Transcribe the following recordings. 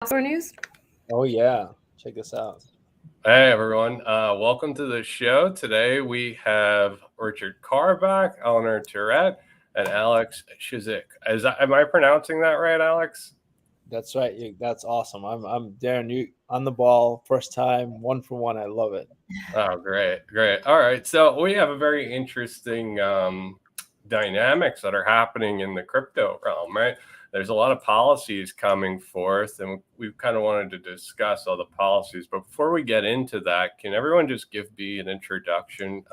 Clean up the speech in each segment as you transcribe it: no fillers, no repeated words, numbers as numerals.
Backdoor news. Oh yeah, check this out. Hey everyone, welcome to the show. Today we have Richard Carback, Eleanor Terrett, and Alex Chizhik. Am I pronouncing that right, Alex? That's right. That's awesome. I'm Darren. You on the ball, first time, 1 for 1. I love it. Oh, great, great. All right, so we have a very interesting dynamics that are happening in the crypto realm, right? There's a lot of policies coming forth, and we kind of wanted to discuss all the policies. But before we get into that, can everyone just give me an introduction,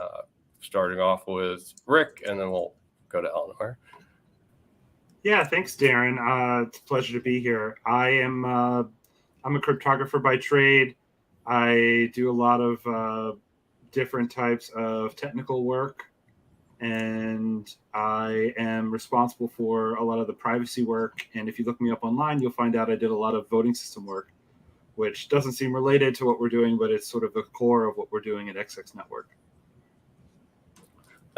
starting off with Rick, and then we'll go to Eleanor. Yeah, thanks, Darren. It's a pleasure to be here. I'm a cryptographer by trade. I do a lot of different types of technical work, and I am responsible for a lot of the privacy work. And if you look me up online, you'll find out I did a lot of voting system work, which doesn't seem related to what we're doing, but it's sort of the core of what we're doing at XX Network.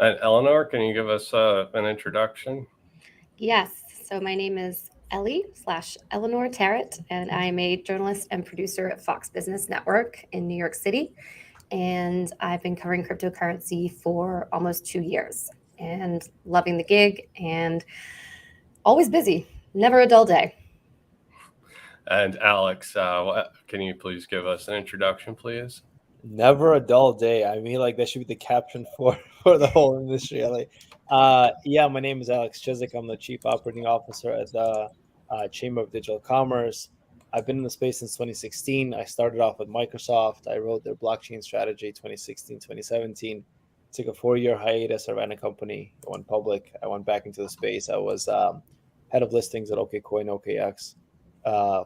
And Eleanor, can you give us an introduction? Yes. So my name is Eleanor Terrett, and I'm a journalist and producer at Fox Business Network in New York City. And I've been covering cryptocurrency for almost 2 years and loving the gig and always busy, never a dull day. And Alex, can you please give us an introduction, please? Never a dull day. I mean, like that should be the caption for the whole industry. Yeah, my name is Alex Chizhik. I'm the Chief Operating Officer at the Chamber of Digital Commerce. I've been in the space since 2016. I started off with Microsoft. I wrote their blockchain strategy 2016, 2017. Took a 4-year hiatus. I ran a company. I went public. I went back into the space. I was head of listings at OKCoin, OKX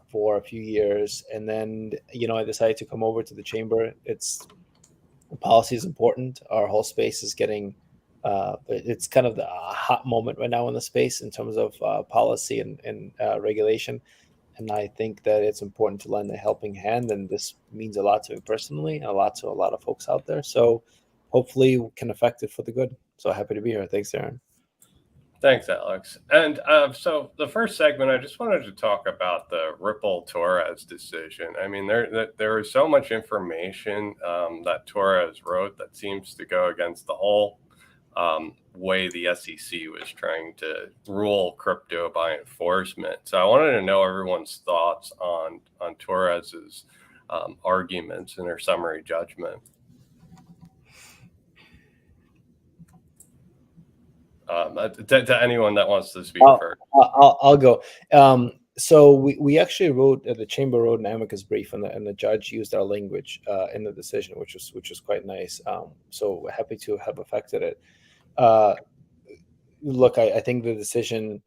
for a few years. And then, I decided to come over to the chamber. Policy is important. Our whole space is getting, it's kind of the hot moment right now in the space in terms of policy and regulation. And I think that it's important to lend a helping hand. And this means a lot to me personally and a lot to a lot of folks out there. So hopefully we can affect it for the good. So happy to be here. Thanks, Darren. Thanks, Alex. And so the first segment, I just wanted to talk about the Ripple Torres decision. I mean, there is so much information that Torres wrote that seems to go against the whole way the SEC was trying to rule crypto by enforcement. So I wanted to know everyone's thoughts on Torres's arguments in her summary judgment. To anyone that wants to speak first. I'll go. So we actually wrote the chamber wrote an amicus brief, and the judge used our language in the decision, which was quite nice. So happy to have affected it. Look, I think the decision,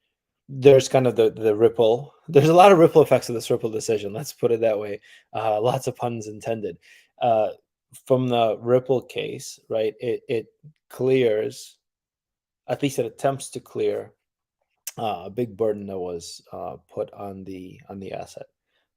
there's kind of the ripple. There's a lot of ripple effects of this Ripple decision. Let's put it that way. Lots of puns intended. From the Ripple case, right? It clears, at least it attempts to clear a big burden that was put on the asset.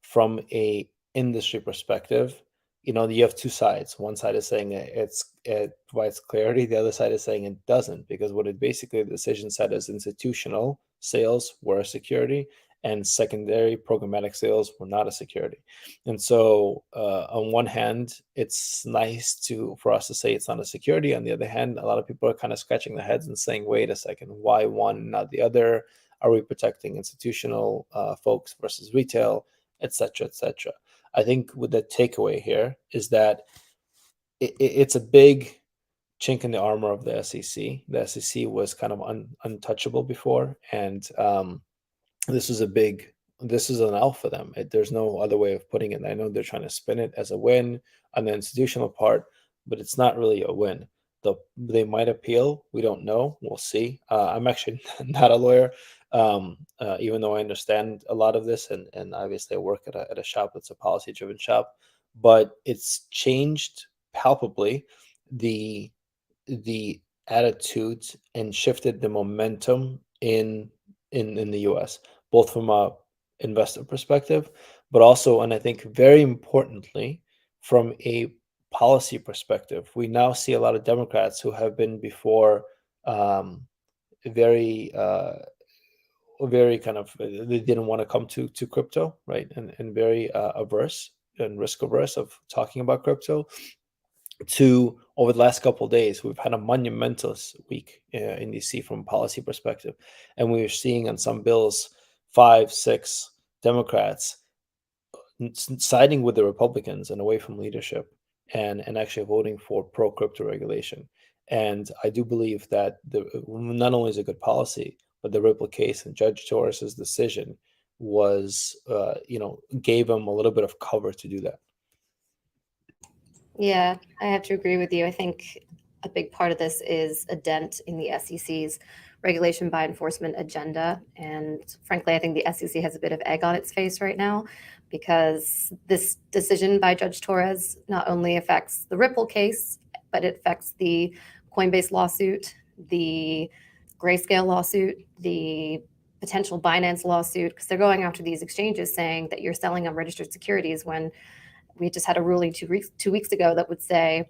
From a industry perspective, you have two sides. One side is saying it provides clarity. The other side is saying it doesn't, because what it basically the decision said is institutional sales were a security and secondary programmatic sales were not a security. And so on one hand, it's nice for us to say it's not a security. On the other hand, a lot of people are kind of scratching their heads and saying, wait a second, why one, not the other? Are we protecting institutional folks versus retail, et cetera, et cetera? I think with the takeaway here is that it's a big chink in the armor of the SEC. The SEC was kind of untouchable before, and this is an L for them. There's no other way of putting it. I know they're trying to spin it as a win on the institutional part, but it's not really a win. They might appeal. We don't know. We'll see. I'm actually not a lawyer, even though I understand a lot of this, and obviously I work at a shop that's a policy-driven shop. But it's changed palpably the attitudes and shifted the momentum in the U.S., both from a investor perspective, but also, and I think very importantly, from a policy perspective. We now see a lot of Democrats who have been before very very kind of, they didn't want to come to crypto, right? And very averse and risk averse of talking about crypto, to over the last couple of days, we've had a monumentous week in DC from a policy perspective. And we're seeing on some bills, 5, 6 Democrats siding with the Republicans and away from leadership, and actually voting for pro-crypto regulation. And I do believe that not only is it good policy, but the Ripple case and Judge Torres's decision was, gave him a little bit of cover to do that. Yeah, I have to agree with you. I think a big part of this is a dent in the SEC's regulation by enforcement agenda. And frankly, I think the SEC has a bit of egg on its face right now, because this decision by Judge Torres not only affects the Ripple case, but it affects the Coinbase lawsuit, the Grayscale lawsuit, the potential Binance lawsuit, because they're going after these exchanges saying that you're selling unregistered securities, when we just had a ruling 2 weeks ago that would say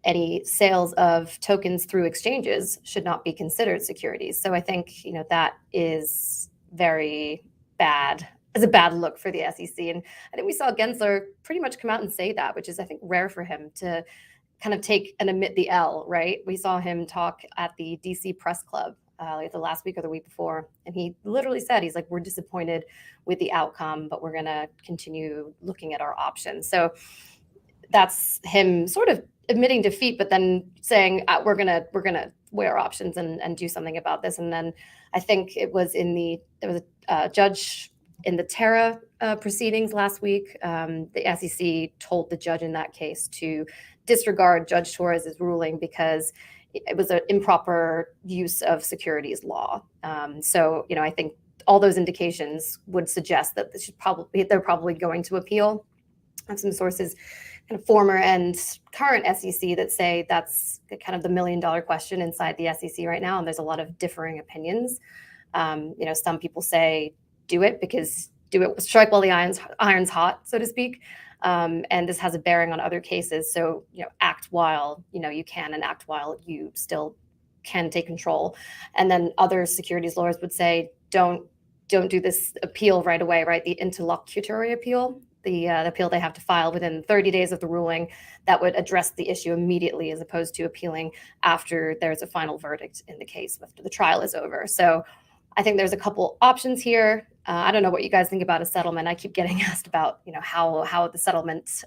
any sales of tokens through exchanges should not be considered securities. So I think, that is very bad. It's a bad look for the SEC. And I think we saw Gensler pretty much come out and say that, which is, I think, rare for him to kind of take and admit the L, right? We saw him talk at the DC Press Club the last week or the week before. And he literally said, he's like, we're disappointed with the outcome, but we're going to continue looking at our options. So that's him sort of admitting defeat, but then saying, we're going to weigh our options and do something about this. And then I think there was a judge in the Terra proceedings last week. The SEC told the judge in that case to disregard Judge Torres's ruling because it was an improper use of securities law. So, I think all those indications would suggest that they're probably going to appeal. I have some sources, kind of former and current SEC, that say that's kind of the $1 million question inside the SEC right now. And there's a lot of differing opinions. Some people say do it strike while the iron's hot, so to speak. And this has a bearing on other cases. So, act while, you can, and act while you still can take control. And then other securities lawyers would say, don't do this appeal right away, right? The interlocutory appeal, the appeal they have to file within 30 days of the ruling, that would address the issue immediately, as opposed to appealing after there's a final verdict in the case, after the trial is over. So I think there's a couple options here. I don't know what you guys think about a settlement. I keep getting asked about, how the settlement,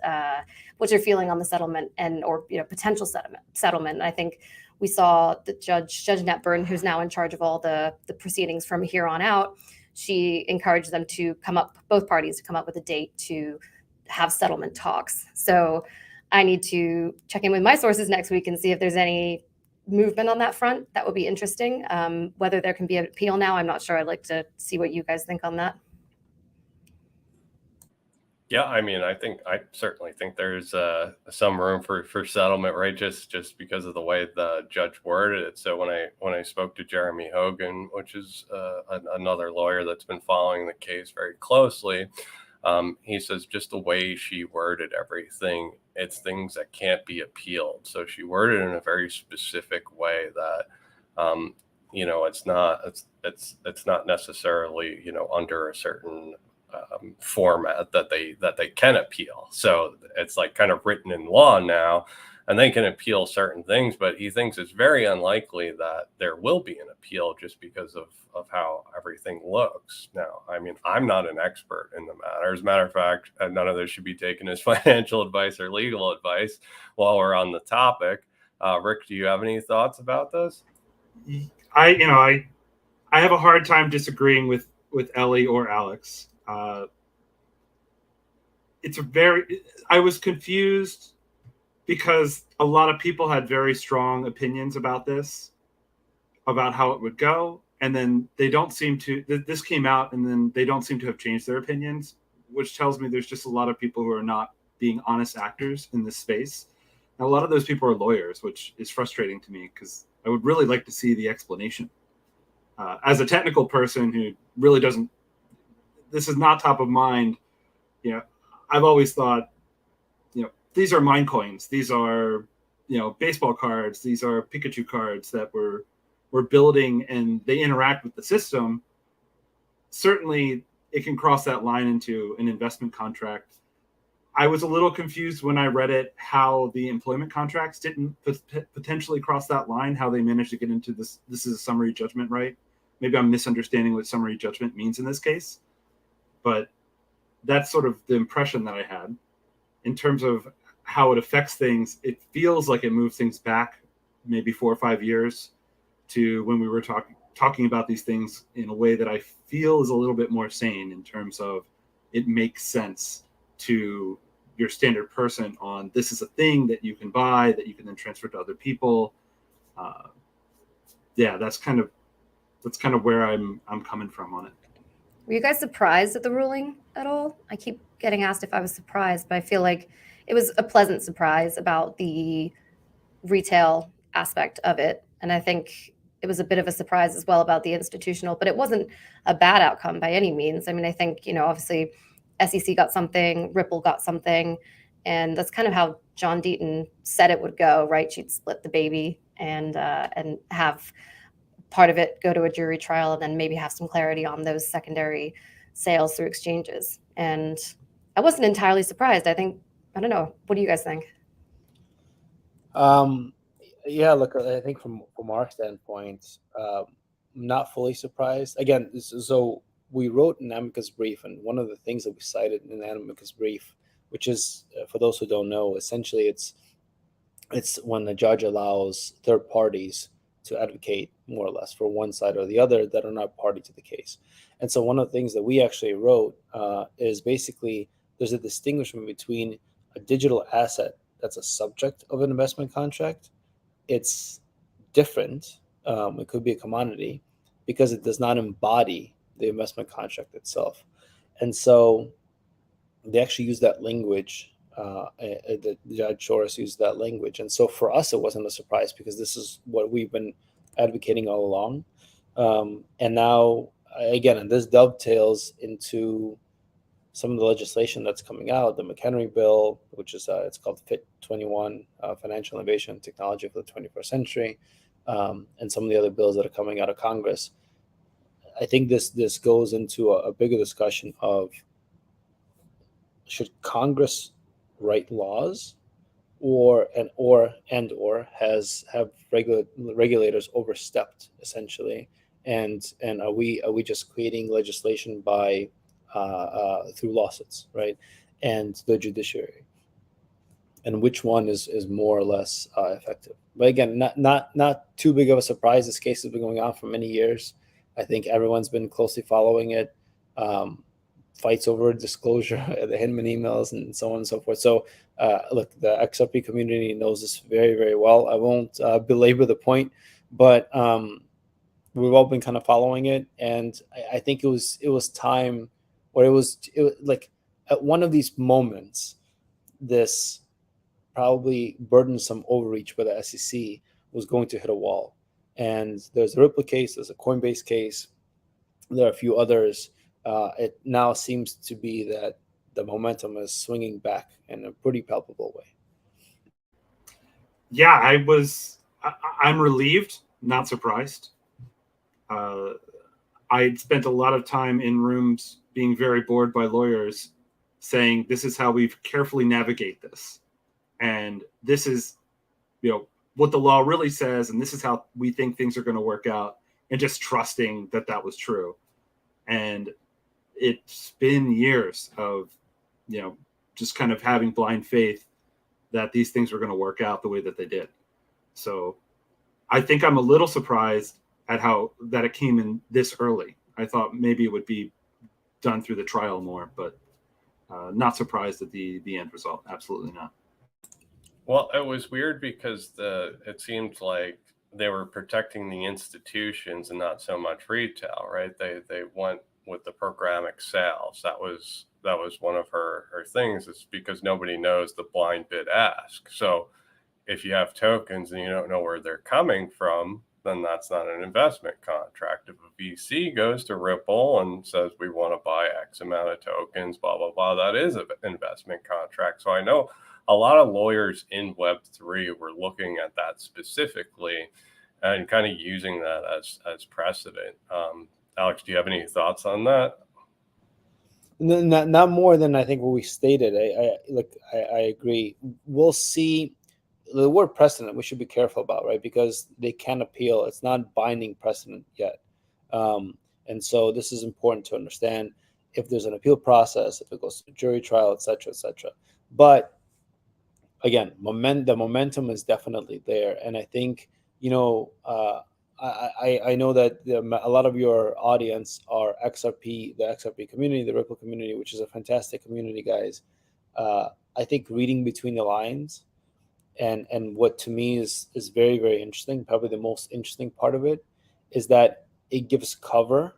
what you're feeling on the settlement or potential settlement. And I think we saw the Judge Netburn, who's now in charge of all the proceedings from here on out. She encouraged them to both parties to come up with a date to have settlement talks. So I need to check in with my sources next week and see if there's any movement on that front. That would be interesting. Whether there can be an appeal now, I'm not sure. I'd like to see what you guys think on that. Yeah, I certainly think there's some room for settlement, right? Just because of the way the judge worded it. So when I spoke to Jeremy Hogan, which is another lawyer that's been following the case very closely, he says just the way she worded everything, it's things that can't be appealed. So she worded it in a very specific way that it's not necessarily under a certain format that they can appeal. So it's like kind of written in law now, and they can appeal certain things, but he thinks it's very unlikely that there will be an appeal just because of how everything looks. Now, I'm not an expert in the matter. As a matter of fact, none of this should be taken as financial advice or legal advice while we're on the topic. Rick, do you have any thoughts about this? I have a hard time disagreeing with Ellie or Alex. I was confused because a lot of people had very strong opinions about this, about how it would go. And then this came out, and then they don't seem to have changed their opinions, which tells me there's just a lot of people who are not being honest actors in this space. And a lot of those people are lawyers, which is frustrating to me because I would really like to see the explanation. As a technical person who really doesn't, this is not top of mind. I've always thought, these are mine coins. These are, baseball cards. These are Pikachu cards that we're building, and they interact with the system. certainly it can cross that line into an investment contract. I was a little confused when I read it how the employment contracts didn't potentially cross that line, how they managed to get into this. This is a summary judgment, right? Maybe I'm misunderstanding what summary judgment means in this case, but that's sort of the impression that I had. In terms of how it affects things, it feels like it moves things back maybe 4 or 5 years to when we were talking about these things in a way that I feel is a little bit more sane, in terms of it makes sense to your standard person on this is a thing that you can buy that you can then transfer to other people. Yeah, that's kind of where I'm coming from on it. Were you guys surprised at the ruling at all? I keep getting asked if I was surprised, but I feel like it was a pleasant surprise about the retail aspect of it. And I think it was a bit of a surprise as well about the institutional, but it wasn't a bad outcome by any means. I mean, I think, obviously SEC got something, Ripple got something, and that's kind of how John Deaton said it would go, right? She'd split the baby and have part of it go to a jury trial, and then maybe have some clarity on those secondary sales through exchanges. And I wasn't entirely surprised. I don't know. What do you guys think? Yeah, look, I think from our standpoint, not fully surprised. Again, so we wrote an amicus brief, and one of the things that we cited in the amicus brief, which is, for those who don't know, essentially it's when the judge allows third parties to advocate more or less for one side or the other that are not party to the case. And so one of the things that we actually wrote is basically there's a distinction between a digital asset that's a subject of an investment contract. It's different. It could be a commodity because it does not embody the investment contract itself. And so they actually use that language. The Judge Shores used that language. And so for us, it wasn't a surprise because this is what we've been advocating all along. And now, again, and this dovetails into some of the legislation that's coming out, the McHenry bill, which is it's called FIT 21, Financial Innovation and Technology for the 21st Century, and some of the other bills that are coming out of Congress. I think this goes into a bigger discussion of, should Congress write laws, or have regulators overstepped essentially, and are we just creating legislation by through lawsuits, right, and the judiciary, and which one is more or less effective? But again, not too big of a surprise. This case has been going on for many years. I think everyone's been closely following it. Fights over disclosure, the Hinman emails, and so on and so forth. So look, the XRP community knows this very, very well. I won't belabor the point, but we've all been kind of following it, and I think it was time, or it was like at one of these moments, this probably burdensome overreach by the SEC was going to hit a wall. And there's a Ripple case, there's a Coinbase case, there are a few others. It now seems to be that the momentum is swinging back in a pretty palpable way. Yeah, I'm relieved, not surprised. I spent a lot of time in rooms being very bored by lawyers saying, this is how we carefully navigate this. And this is, what the law really says, and this is how we think things are going to work out, and just trusting that was true. And it's been years of, just kind of having blind faith that these things were going to work out the way that they did. So I think I'm a little surprised at how that it came in this early. I thought maybe it would be done through the trial more, but not surprised at the end result. Absolutely not. Well, it was weird because it seemed like they were protecting the institutions and not so much retail, right? They went with the programmatic sales. That was one of her things, is because nobody knows the blind bid ask. So if you have tokens and you don't know where they're coming from, then that's not an investment contract. If a VC goes to Ripple and says, we want to buy X amount of tokens, blah, blah, blah, that is an investment contract. So I know a lot of lawyers in Web3 were looking at that specifically and kind of using that as precedent. Alex, do you have any thoughts on that? Not more than I think what we stated. I agree. We'll see. The word precedent we should be careful about, right? Because they can appeal. It's not binding precedent yet, and so this is important to understand. If there's an appeal process, if it goes to jury trial, et cetera, et cetera. But again, the momentum is definitely there, and I think I know that a lot of your audience are XRP, the XRP community, the Ripple community, which is a fantastic community, guys. I think reading between the lines and what to me is very, very interesting, probably the most interesting part of it, is that it gives cover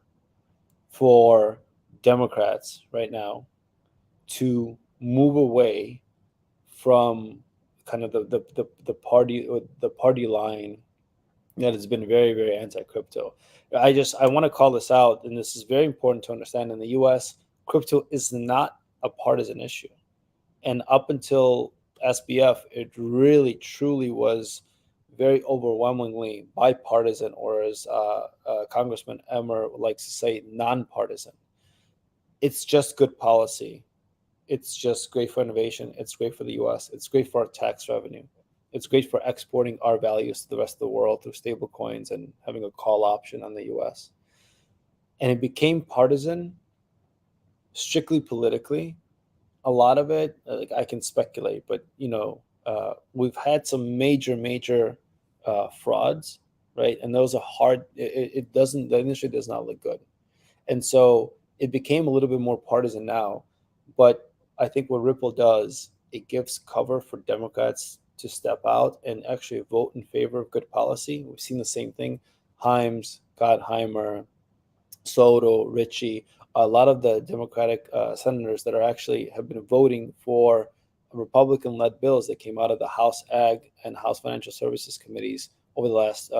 for Democrats right now to move away from kind of the party line that has been very, very anti-crypto. I want to call this out, and this is very important to understand. In the U.S., crypto is not a partisan issue, and up until SBF, it really, truly was very overwhelmingly bipartisan, or as Congressman Emmer likes to say, nonpartisan. It's just good policy. It's just great for innovation. It's great for the U.S. It's great for our tax revenue. It's great for exporting our values to the rest of the world through stable coins and having a call option on the U.S. And it became partisan, strictly politically. A lot of it, like, I can speculate, but we've had some major frauds, right? And those are hard. The industry does not look good, and so it became a little bit more partisan now. But I think what Ripple does, it gives cover for Democrats to step out and actually vote in favor of good policy. We've seen the same thing. Himes, Gottheimer, Soto, Ritchie, a lot of the Democratic senators that have been voting for Republican-led bills that came out of the House Ag and House Financial Services committees over the last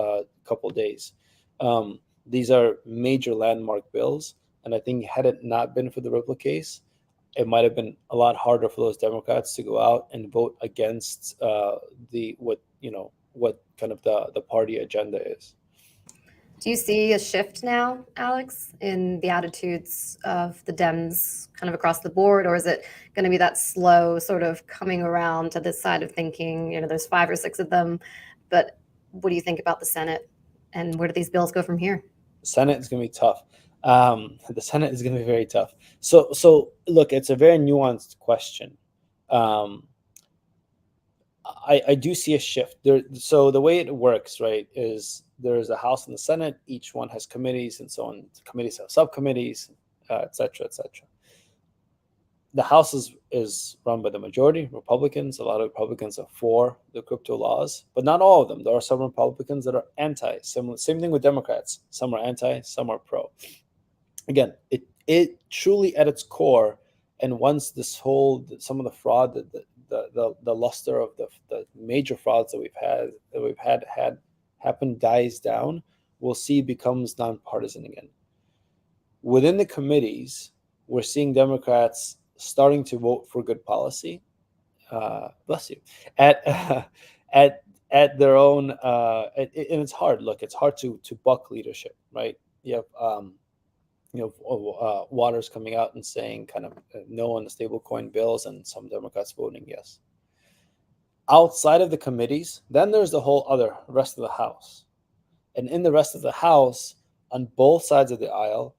couple of days. These are major landmark bills, and I think had it not been for the Ripple case, it might have been a lot harder for those Democrats to go out and vote against what kind of the party agenda is. Do you see a shift now, Alex, in the attitudes of the Dems kind of across the board, or is it going to be that slow sort of coming around to this side of thinking? There's 5 or 6 of them, but what do you think about the Senate, and where do these bills go from here? The Senate is going to be tough. The Senate is going to be very tough. So look, it's a very nuanced question. I do see a shift there. So the way it works, right, is there's a House and the Senate. Each one has committees and so on. Committees have subcommittees, et cetera, et cetera. The House is run by the majority, Republicans. A lot of Republicans are for the crypto laws, but not all of them. There are some Republicans that are anti. Same thing with Democrats. Some are anti, some are pro. Again, it truly at its core, and once some of the fraud, the luster of the major frauds that we've had happen dies down, we'll see it becomes nonpartisan again. Within the committees, we're seeing Democrats starting to vote for good policy. Bless you. At their own, and it's hard. Look, it's hard to buck leadership, right? You have Waters coming out and saying kind of no on the stablecoin bills, and some Democrats voting yes. Outside of the committees, then there's the whole other rest of the House. And in the rest of the House, on both sides of the aisle,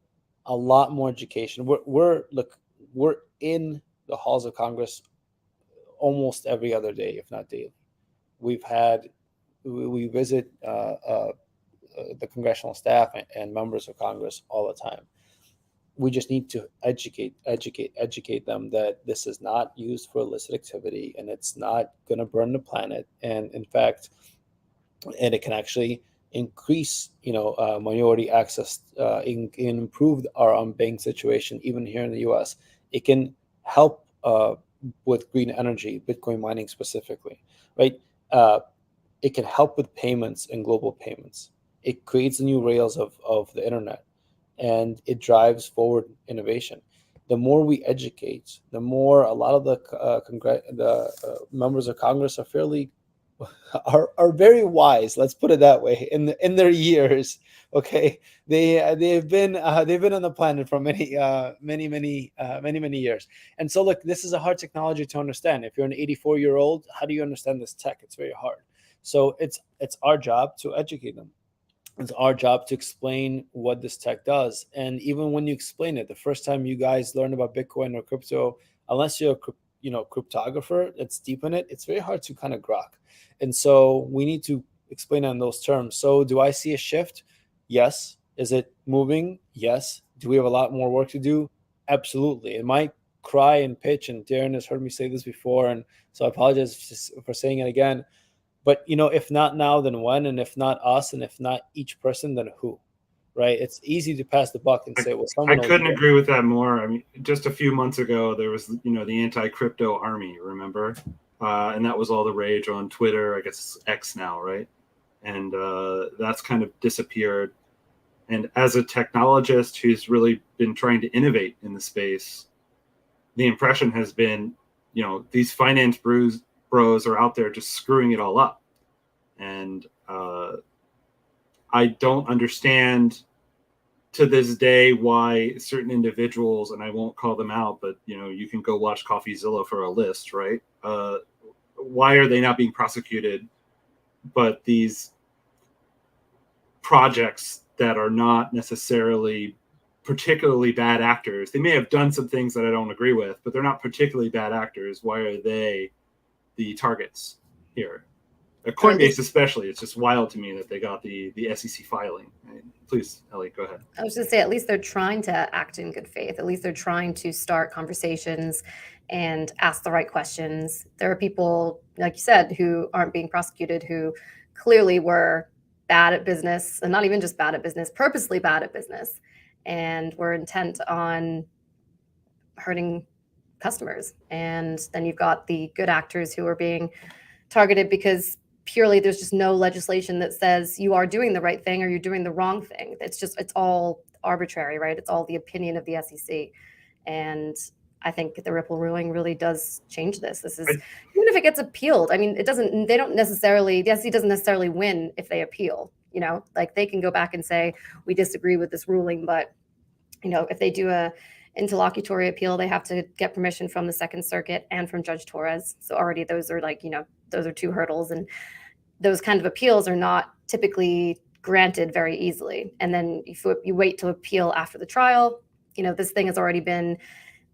a lot more education. We're in the halls of Congress almost every other day, if not daily. We visit the congressional staff and members of Congress all the time. We just need to educate them that this is not used for illicit activity, and it's not going to burn the planet. And in fact, and it can actually increase, minority access, improve our unbanked situation, even here in the U.S. It can help with green energy, Bitcoin mining specifically, right? It can help with payments and global payments. It creates the new rails of the internet, and it drives forward innovation. The more we educate, the more a lot of the members of Congress are fairly are very wise. Let's put it that way. In their years, okay, they've been on the planet for many years. And so, look, this is a hard technology to understand. If you're an 84-year-old, how do you understand this tech? It's very hard. So it's our job to educate them. It's our job to explain what this tech does. And even when you explain it, the first time you guys learn about Bitcoin or crypto, unless you're a cryptographer that's deep in it, it's very hard to kind of grok. And so we need to explain it in those terms. So do I see a shift? Yes. Is it moving? Yes. Do we have a lot more work to do? Absolutely. It might cry and pitch, and Darren has heard me say this before, and so I apologize for saying it again. But if not now, then when? And if not us, and if not each person, then who? Right? It's easy to pass the buck and say, well, someone. I couldn't agree with that more. I mean, just a few months ago, there was the anti-crypto army, remember? And that was all the rage on Twitter. I guess it's X now, right? And that's kind of disappeared. And as a technologist who's really been trying to innovate in the space, the impression has been, these finance bros are out there just screwing it all up. And I don't understand to this day why certain individuals, and I won't call them out, but you can go watch CoffeeZilla for a list, right? Why are they not being prosecuted? But these projects that are not necessarily particularly bad actors, they may have done some things that I don't agree with, but they're not particularly bad actors. Why are they the targets here? Coinbase especially, it's just wild to me that they got the SEC filing. Please, Ellie, go ahead. I was going to say, at least they're trying to act in good faith. At least they're trying to start conversations and ask the right questions. There are people, like you said, who aren't being prosecuted, who clearly were bad at business, and not even just bad at business, purposely bad at business, and were intent on hurting customers. And then you've got the good actors who are being targeted because purely there's just no legislation that says you are doing the right thing or you're doing the wrong thing. It's all arbitrary, right? It's all the opinion of the SEC. And I think the Ripple ruling really does change this. This is, even if it gets appealed, I mean, the SEC doesn't necessarily win if they appeal, like they can go back and say, we disagree with this ruling, but if they do a interlocutory appeal, they have to get permission from the Second Circuit and from Judge Torres. So already those are those are two hurdles, and those kind of appeals are not typically granted very easily. And then if you wait to appeal after the trial, this thing has already been,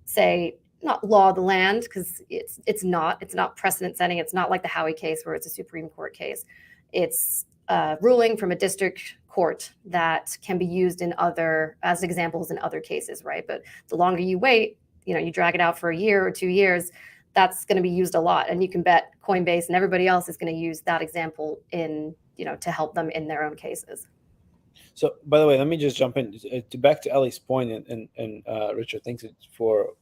say, not law of the land, because it's not precedent setting. It's not like the Howey case where it's a Supreme Court case. It's a ruling from a district court that can be used as examples in other cases, right? But the longer you wait, you drag it out for a year or 2 years, that's going to be used a lot. And you can bet Coinbase and everybody else is going to use that example to help them in their own cases. So, by the way, let me just jump in back to Ellie's point, and Richard, thanks for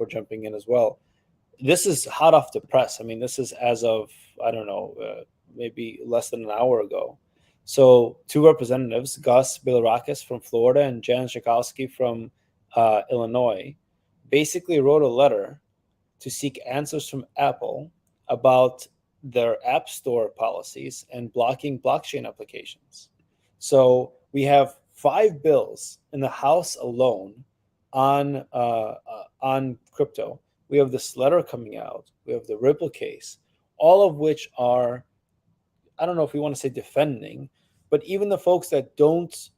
jumping in as well. This is hot off the press. I mean, this is as of, I don't know, maybe less than an hour ago. So, two representatives, Gus Bilirakis from Florida and Jan Schakowsky from Illinois, basically wrote a letter to seek answers from Apple about their App Store policies and blocking blockchain applications. So we have 5 bills in the House alone on crypto. We have this letter coming out. We have the Ripple case, all of which are, I don't know if we want to say defending, but even the folks that don't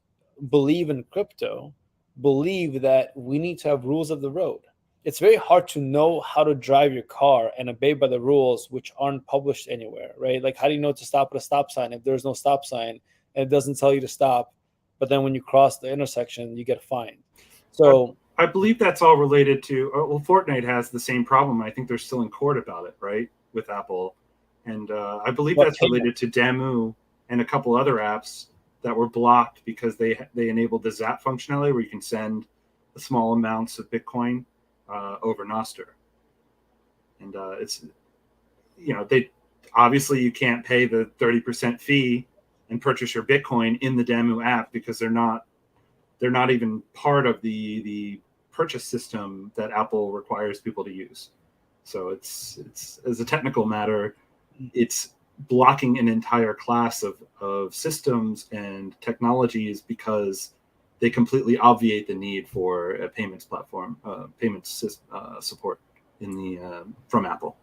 believe in crypto believe that we need to have rules of the road. It's very hard to know how to drive your car and obey by the rules which aren't published anywhere, right? Like, how do you know to stop at a stop sign if there's no stop sign and it doesn't tell you to stop, but then when you cross the intersection, you get fined? So I believe that's all related to, well, Fortnite has the same problem. I think they're still in court about it, right, with Apple. And I believe that's related to Damu and a couple other apps that were blocked because they enabled the Zap functionality where you can send small amounts of Bitcoin over Nostr. And it's, they obviously you can't pay the 30% fee and purchase your Bitcoin in the Damu app because they're not even part of the purchase system that Apple requires people to use. So it's as a technical matter, it's blocking an entire class of systems and technologies because they completely obviate the need for a payments platform, support in the from Apple.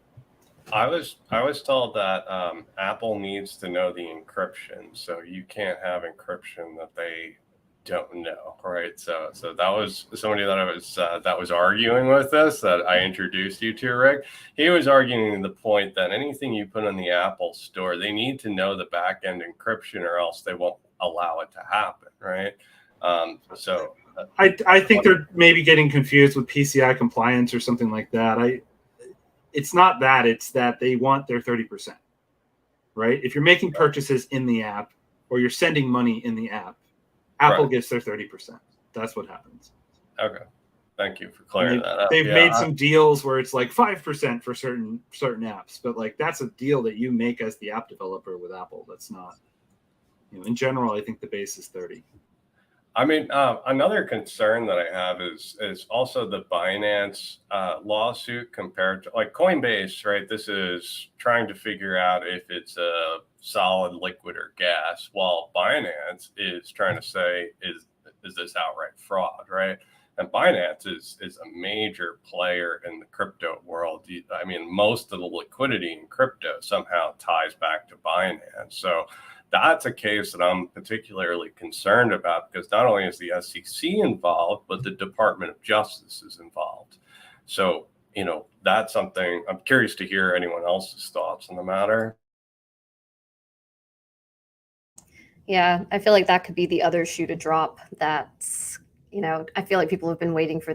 I was told that Apple needs to know the encryption, so you can't have encryption that they don't know, right? So that was somebody that was arguing with this that I introduced you to, Rick. He was arguing the point that anything you put in the Apple Store, they need to know the back end encryption, or else they won't allow it to happen, right? I think they're maybe getting confused with PCI compliance or something like that. It's not that, it's that they want their 30%, right? If you're making purchases in the app or you're sending money in the app, Apple gets their 30%. That's what happens. Okay. Thank you for clearing that up. They've made some deals where it's like 5% for certain apps, but like that's a deal that you make as the app developer with Apple. That's not, in general, I think the base is 30. I mean, another concern that I have is also the Binance lawsuit compared to like Coinbase, right? This is trying to figure out if it's a solid, liquid, or gas, while Binance is trying to say, is this outright fraud, right? And Binance is a major player in the crypto world. I mean, most of the liquidity in crypto somehow ties back to Binance. So that's a case that I'm particularly concerned about, because not only is the SEC involved, but the Department of Justice is involved. So, that's something I'm curious to hear anyone else's thoughts on the matter. Yeah, I feel like that could be the other shoe to drop. That's, I feel like people have been waiting for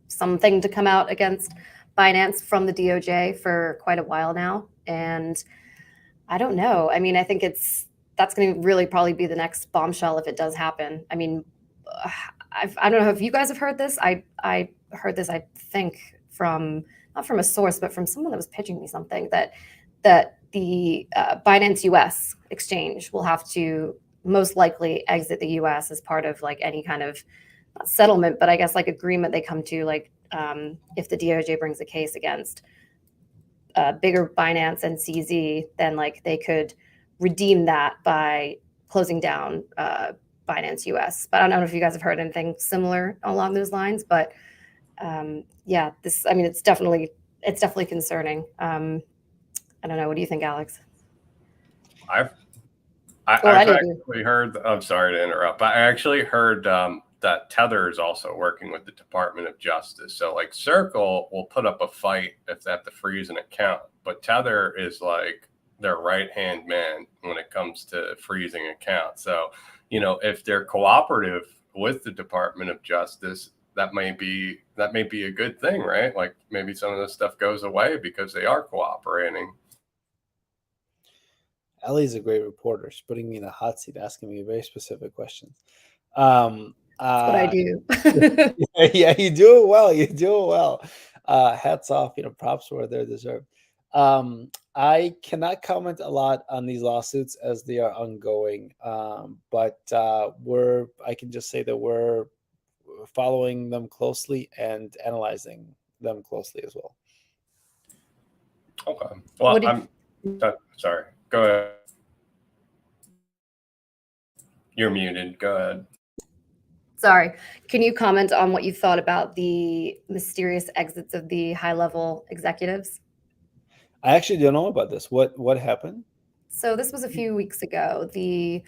something to come out against Binance from the DOJ for quite a while now. And I don't know. I mean, I think that's going to really probably be the next bombshell if it does happen. I mean, I don't know if you guys have heard this. I heard this, I think, not from a source, but from someone that was pitching me something that the Binance US exchange will have to most likely exit the US as part of like any kind of not settlement, but I guess like agreement they come to, like if the DOJ brings a case against bigger Binance and CZ, then like they could redeem that by closing down Binance US. But I don't know if you guys have heard anything similar along those lines, but yeah, it's definitely concerning. I don't know. What do you think, Alex? I've actually heard, I'm sorry to interrupt, but I actually heard that Tether is also working with the Department of Justice. So like Circle will put up a fight if they have to freeze an account, but Tether is like their right-hand man when it comes to freezing accounts. So, if they're cooperative with the Department of Justice, that may be a good thing, right? Like maybe some of this stuff goes away because they are cooperating. Ellie's a great reporter. She's putting me in a hot seat, asking me very specific questions. That's what I do. Yeah, you do it well. You do it well. Hats off. Props where they're deserved. I cannot comment a lot on these lawsuits as they are ongoing, but I can just say that we're following them closely and analyzing them closely as well. Okay. Well, sorry. Go ahead. You're muted. Go ahead. Sorry. Can you comment on what you thought about the mysterious exits of the high-level executives? I actually don't know about this. What happened? So this was a few weeks ago. The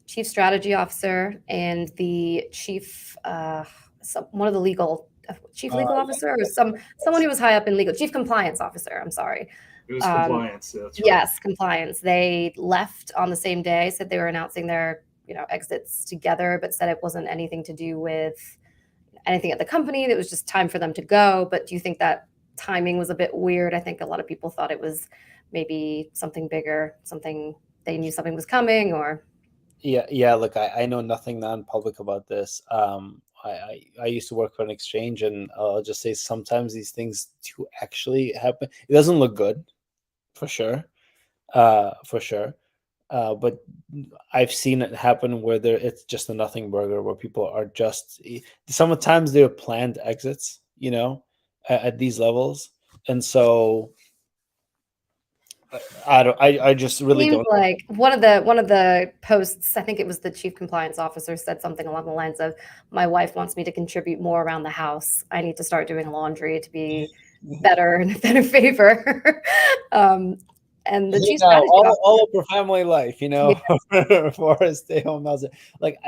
chief strategy officer and the chief, one of the chief legal officer, or someone who was high up in legal, chief compliance officer. I'm sorry. It was compliance. Yeah, that's right. Yes, compliance. They left on the same day. Said they were announcing their exits together, but said it wasn't anything to do with anything at the company. It was just time for them to go. But do you think that timing was a bit weird? I think a lot of people thought it was maybe something bigger, something they knew something was coming, or yeah. Look, I know nothing non-public about this. I used to work for an exchange, and I'll just say sometimes these things do actually happen. It doesn't look good, for sure, but I've seen it happen where it's just a nothing burger, where people are just sometimes they're planned exits, at these levels, and so I just really Seems don't. like one of the posts, I think it was the chief compliance officer, said something along the lines of, "My wife wants me to contribute more around the house. I need to start doing laundry to be better and a better favor." And the chief Now, strategy officer, all of her family life, yeah, for a stay-home house. Like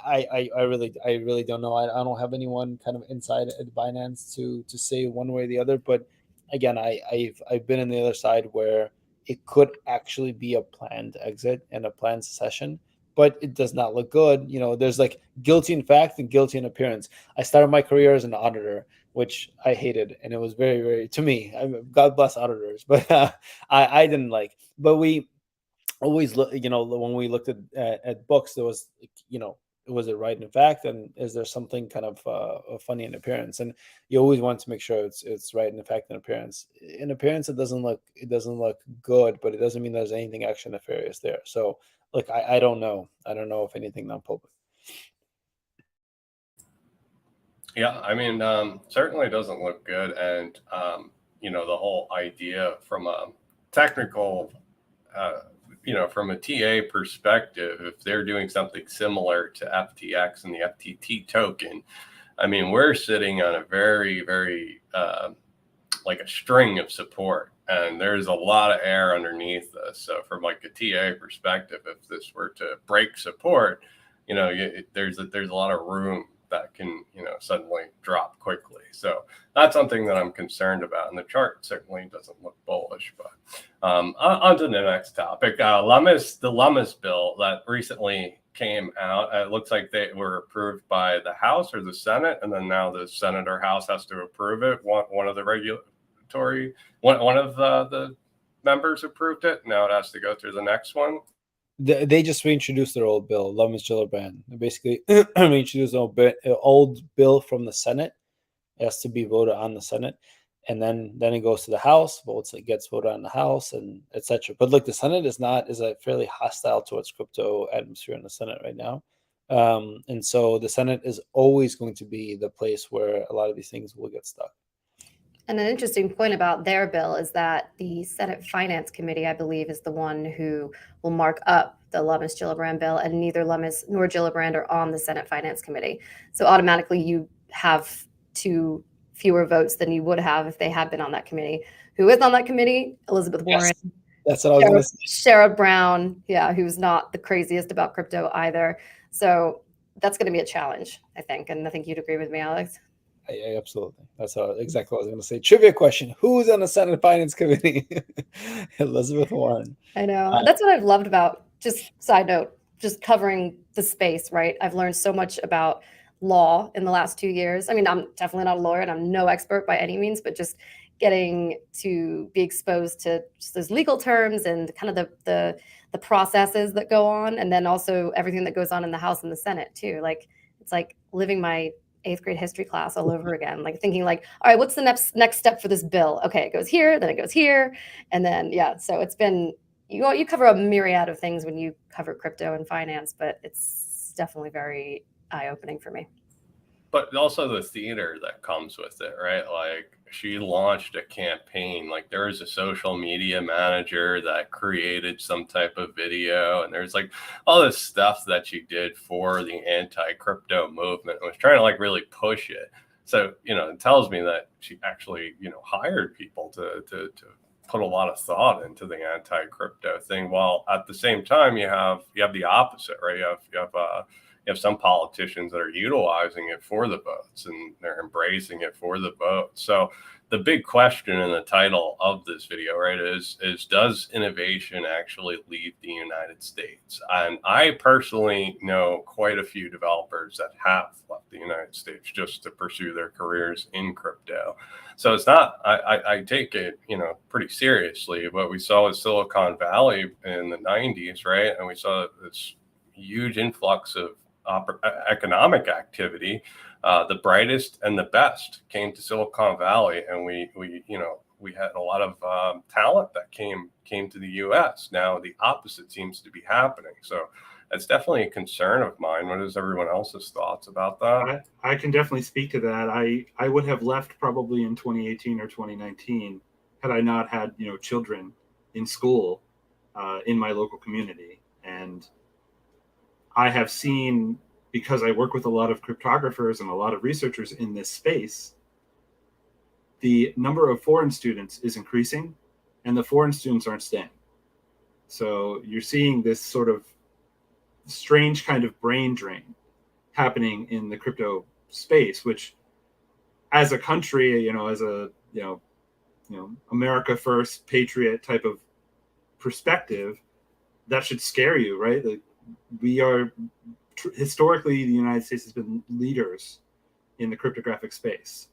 I really don't know. I don't have anyone kind of inside at Binance to say one way or the other. But again, I've been in the other side where it could actually be a planned exit and a planned secession, but it does not look good. There's like guilty in fact and guilty in appearance. I started my career as an auditor, which I hated, and it was very, very, to me. God bless auditors, but I didn't like. But we always look, when we looked at books, there was, was it right in fact, and is there something kind of funny in appearance? And you always want to make sure it's right in fact and appearance. In appearance, it doesn't look good, but it doesn't mean there's anything actually nefarious there. So, look, I don't know. I don't know if anything non-public. Yeah, I mean, certainly doesn't look good. And, the whole idea from a technical, from a TA perspective, if they're doing something similar to FTX and the FTT token, I mean, we're sitting on a very, very, like a string of support. And there's a lot of air underneath this. So from like a TA perspective, if this were to break support, there's a lot of room that can, suddenly drop quickly. So that's something that I'm concerned about. And the chart certainly doesn't look bullish. But on to the next topic. The Lummis bill that recently came out. It looks like they were approved by the House or the Senate, and then now the Senate or House has to approve it. One of the one of the members approved it. Now it has to go through the next one. They just reintroduced their old bill, Lummis-Gillibrand. They basically reintroduced an old bill from the Senate. It has to be voted on the Senate, and then it goes to the House. It gets voted on the House, and etc. But look, the Senate is a fairly hostile towards crypto atmosphere in the Senate right now, and so the Senate is always going to be the place where a lot of these things will get stuck. And an interesting point about their bill is that the Senate Finance Committee, I believe, is the one who will mark up the Lummis-Gillibrand bill, and neither Lummis nor Gillibrand are on the Senate Finance Committee. So automatically you have 2 fewer votes than you would have if they had been on that committee. Who is on that committee? Elizabeth Warren. Yes, that's what I was going to say. Sharon Brown, who's not the craziest about crypto either. So that's going to be a challenge, I think. And I think you'd agree with me, Alex. Absolutely. That's exactly what I was going to say. Trivia question. Who's on the Senate Finance Committee? Elizabeth Warren. I know. That's what I've loved about, just side note, just covering the space, right? I've learned so much about law in the last 2 years. I mean, I'm definitely not a lawyer and I'm no expert by any means, but just getting to be exposed to just those legal terms and kind of the processes that go on. And then also everything that goes on in the House and the Senate too. Like, it's like living my 8th grade history class all over again, like thinking like, all right, what's the next step for this bill? Okay, it goes here, then it goes here. And then, so it's been, you cover a myriad of things when you cover crypto and finance, but it's definitely very eye-opening for me. But also the theater that comes with it, right? Like, she launched a campaign, like there was a social media manager that created some type of video, and there's like all this stuff that she did for the anti-crypto movement and was trying to like really push it. So, it tells me that she actually, hired people to put a lot of thought into the anti-crypto thing, while at the same time you have the opposite, right? You have some politicians that are utilizing it for the votes, and they're embracing it for the vote. So the big question in the title of this video, right, is does innovation actually leave the United States? And I personally know quite a few developers that have left the United States just to pursue their careers in crypto. So it's not, I take it, pretty seriously. What we saw with Silicon Valley in the 90s, right? And we saw this huge influx of economic activity. The brightest and the best came to Silicon Valley, and we had a lot of talent that came to the U.S. Now the opposite seems to be happening. So it's definitely a concern of mine. What is everyone else's thoughts about that? I can definitely speak to that. I would have left probably in 2018 or 2019 had I not had children in school in my local community. And I have seen, because I work with a lot of cryptographers and a lot of researchers in this space, the number of foreign students is increasing and the foreign students aren't staying. So you're seeing this sort of strange kind of brain drain happening in the crypto space, which as a country, as a, America first patriot type of perspective, that should scare you, right? Like, we are historically, the United States has been leaders in the cryptographic space.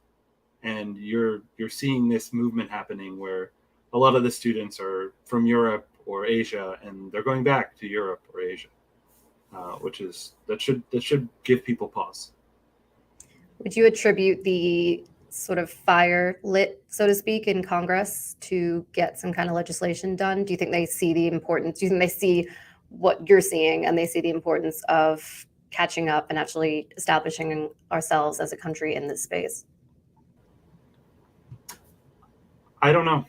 And you're seeing this movement happening where a lot of the students are from Europe or Asia, and they're going back to Europe or Asia, that should give people pause. Would you attribute the sort of fire lit, so to speak, in Congress to get some kind of legislation done? Do you think they see the importance? Do you think they see what you're seeing and they see the importance of catching up and actually establishing ourselves as a country in this space? I don't know.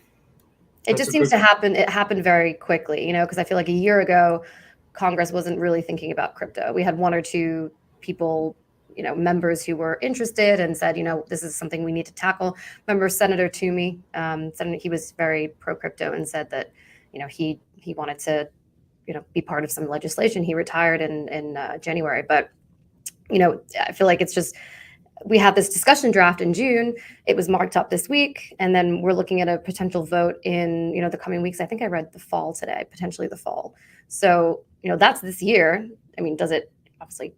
It just seems to happen. It happened very quickly, because I feel like a year ago, Congress wasn't really thinking about crypto. We had one or two people, members who were interested and said, this is something we need to tackle. Remember Senator Toomey, he was very pro crypto and said that, he wanted to, be part of some legislation. He retired in January, but, I feel like it's just, we had this discussion draft in June. It was marked up this week. And then we're looking at a potential vote in, the coming weeks. I think I read the fall today, potentially the fall. So, that's this year. I mean, does it, obviously,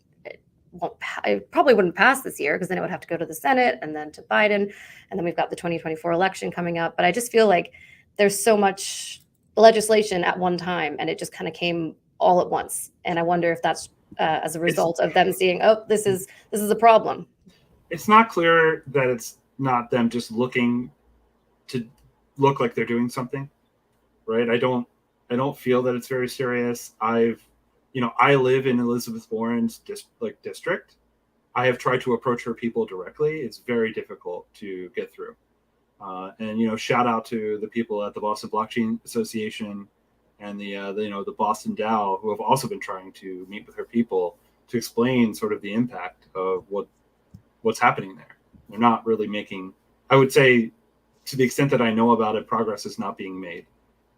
it probably wouldn't pass this year because then it would have to go to the Senate and then to Biden. And then we've got the 2024 election coming up. But I just feel like there's so much legislation at one time and it just kind of came all at once. And I wonder if that's as a result of them seeing, this is a problem. It's not clear that it's not them just looking to look like they're doing something, right? I don't feel that it's very serious. I live in Elizabeth Warren's district. I have tried to approach her people directly. It's very difficult to get through. And shout out to the people at the Boston Blockchain Association and the Boston DAO, who have also been trying to meet with her people to explain sort of the impact of what's happening there. They're not really making, I would say, to the extent that I know about it, progress is not being made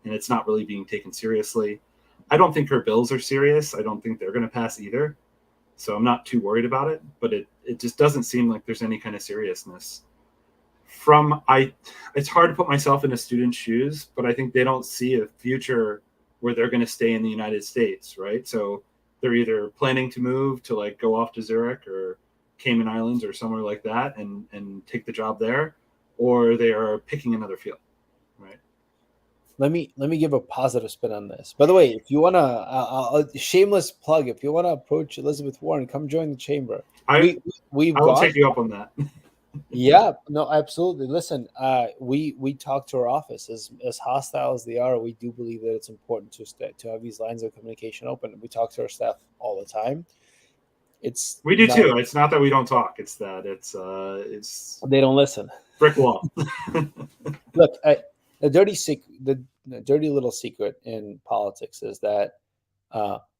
and it's not really being taken seriously. I don't think her bills are serious. I don't think they're going to pass either. So I'm not too worried about it, but it just doesn't seem like there's any kind of seriousness. It's hard to put myself in a student's shoes, but I think they don't see a future where they're going to stay in the United States, right? So they're either planning to move to go off to Zurich or Cayman Islands or somewhere like that and take the job there, or they are picking another field, right? Let me give a positive spin on this. By the way, if you want to, shameless plug, if you want to approach Elizabeth Warren, come join the chamber. I will take you up on that. Yeah, no, absolutely. Listen, we talk to our office as hostile as they are. We do believe that it's important to have these lines of communication open. We talk to our staff all the time. We do too. It's not that we don't talk. It's that it's they don't listen. Brick wall. Look, the dirty little secret in politics is that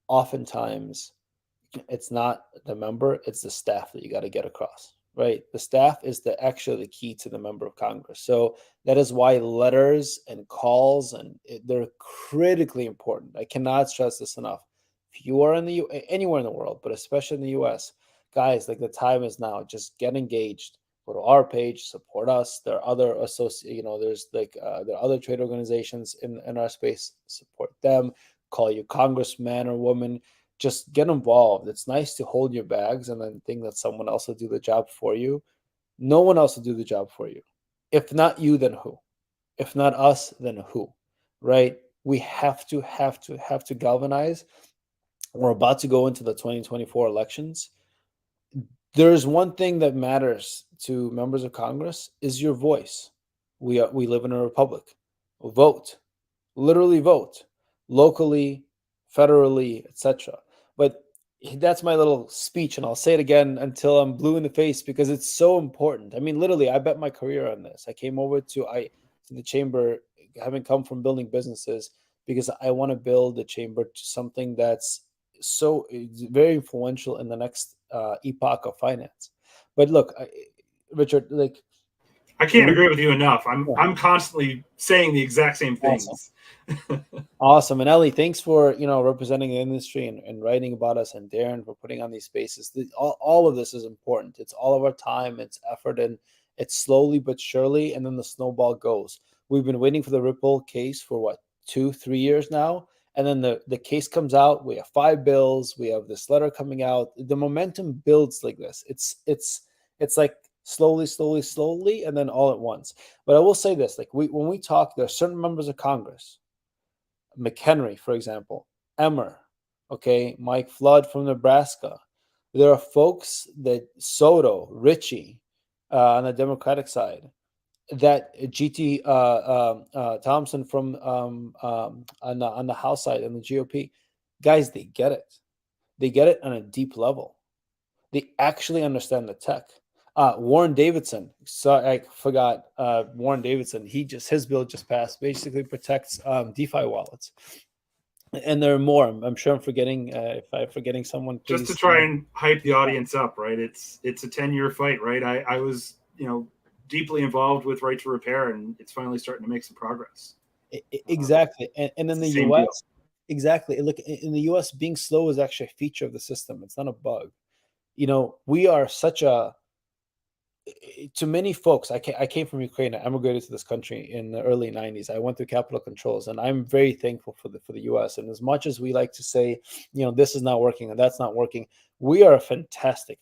oftentimes it's not the member, it's the staff that you got to get across. Right, the staff is actually the key to the member of Congress. So that is why letters and calls they're critically important. I cannot stress this enough. If you are anywhere in the world, but especially in the U.S., guys, the time is now. Just get engaged. Go to our page, support us. There are other there are other trade organizations in our space. Support them. Call your congressman or woman. Just get involved. It's nice to hold your bags and then think that someone else will do the job for you. No one else will do the job for you. If not you, then who? If not us, then who? Right? We have to galvanize. We're about to go into the 2024 elections. There's one thing that matters to members of Congress is your voice. We live in a republic. Vote. Literally vote. Locally, federally, etc. But that's my little speech, and I'll say it again until I'm blue in the face because it's so important. I mean, literally, I bet my career on this. I came over to the chamber having come from building businesses, because I want to build the chamber to something that's very influential in the next epoch of finance. But look, Richard, like, I can't agree with you enough. Yeah. I'm constantly saying the exact same things. Awesome. And Ellie, thanks for, representing the industry and writing about us, and Darren for putting on these spaces. All of this is important. It's all of our time, it's effort, and it's slowly but surely, and then the snowball goes. We've been waiting for the Ripple case for what, 2-3 years now? And then the case comes out. We have 5 bills. We have this letter coming out. The momentum builds like this. It's like slowly, and then all at once. But I will say this: like, when we talk, there are certain members of Congress, McHenry, for example, Emmer, okay, Mike Flood from Nebraska. There are folks that Soto, Ritchie, on the Democratic side, that GT Thompson from on the House side and the GOP, guys, they get it. They get it on a deep level. They actually understand the tech. Warren Davidson, sorry, I forgot. Warren Davidson, his bill just passed. Basically protects DeFi wallets, and there are more. I'm sure I'm forgetting. If I'm forgetting someone, please. Just to try and hype the audience up, right? It's a 10-year fight, right? I was deeply involved with Right to Repair, and it's finally starting to make some progress. Exactly, and in the U.S. deal. Exactly. Look, in the U.S., being slow is actually a feature of the system. It's not a bug. We are such a, to many folks, I came from Ukraine. I immigrated to this country in the early 90s. I went through capital controls, and I'm very thankful for the U.S. And as much as we like to say, this is not working and that's not working, we are a fantastic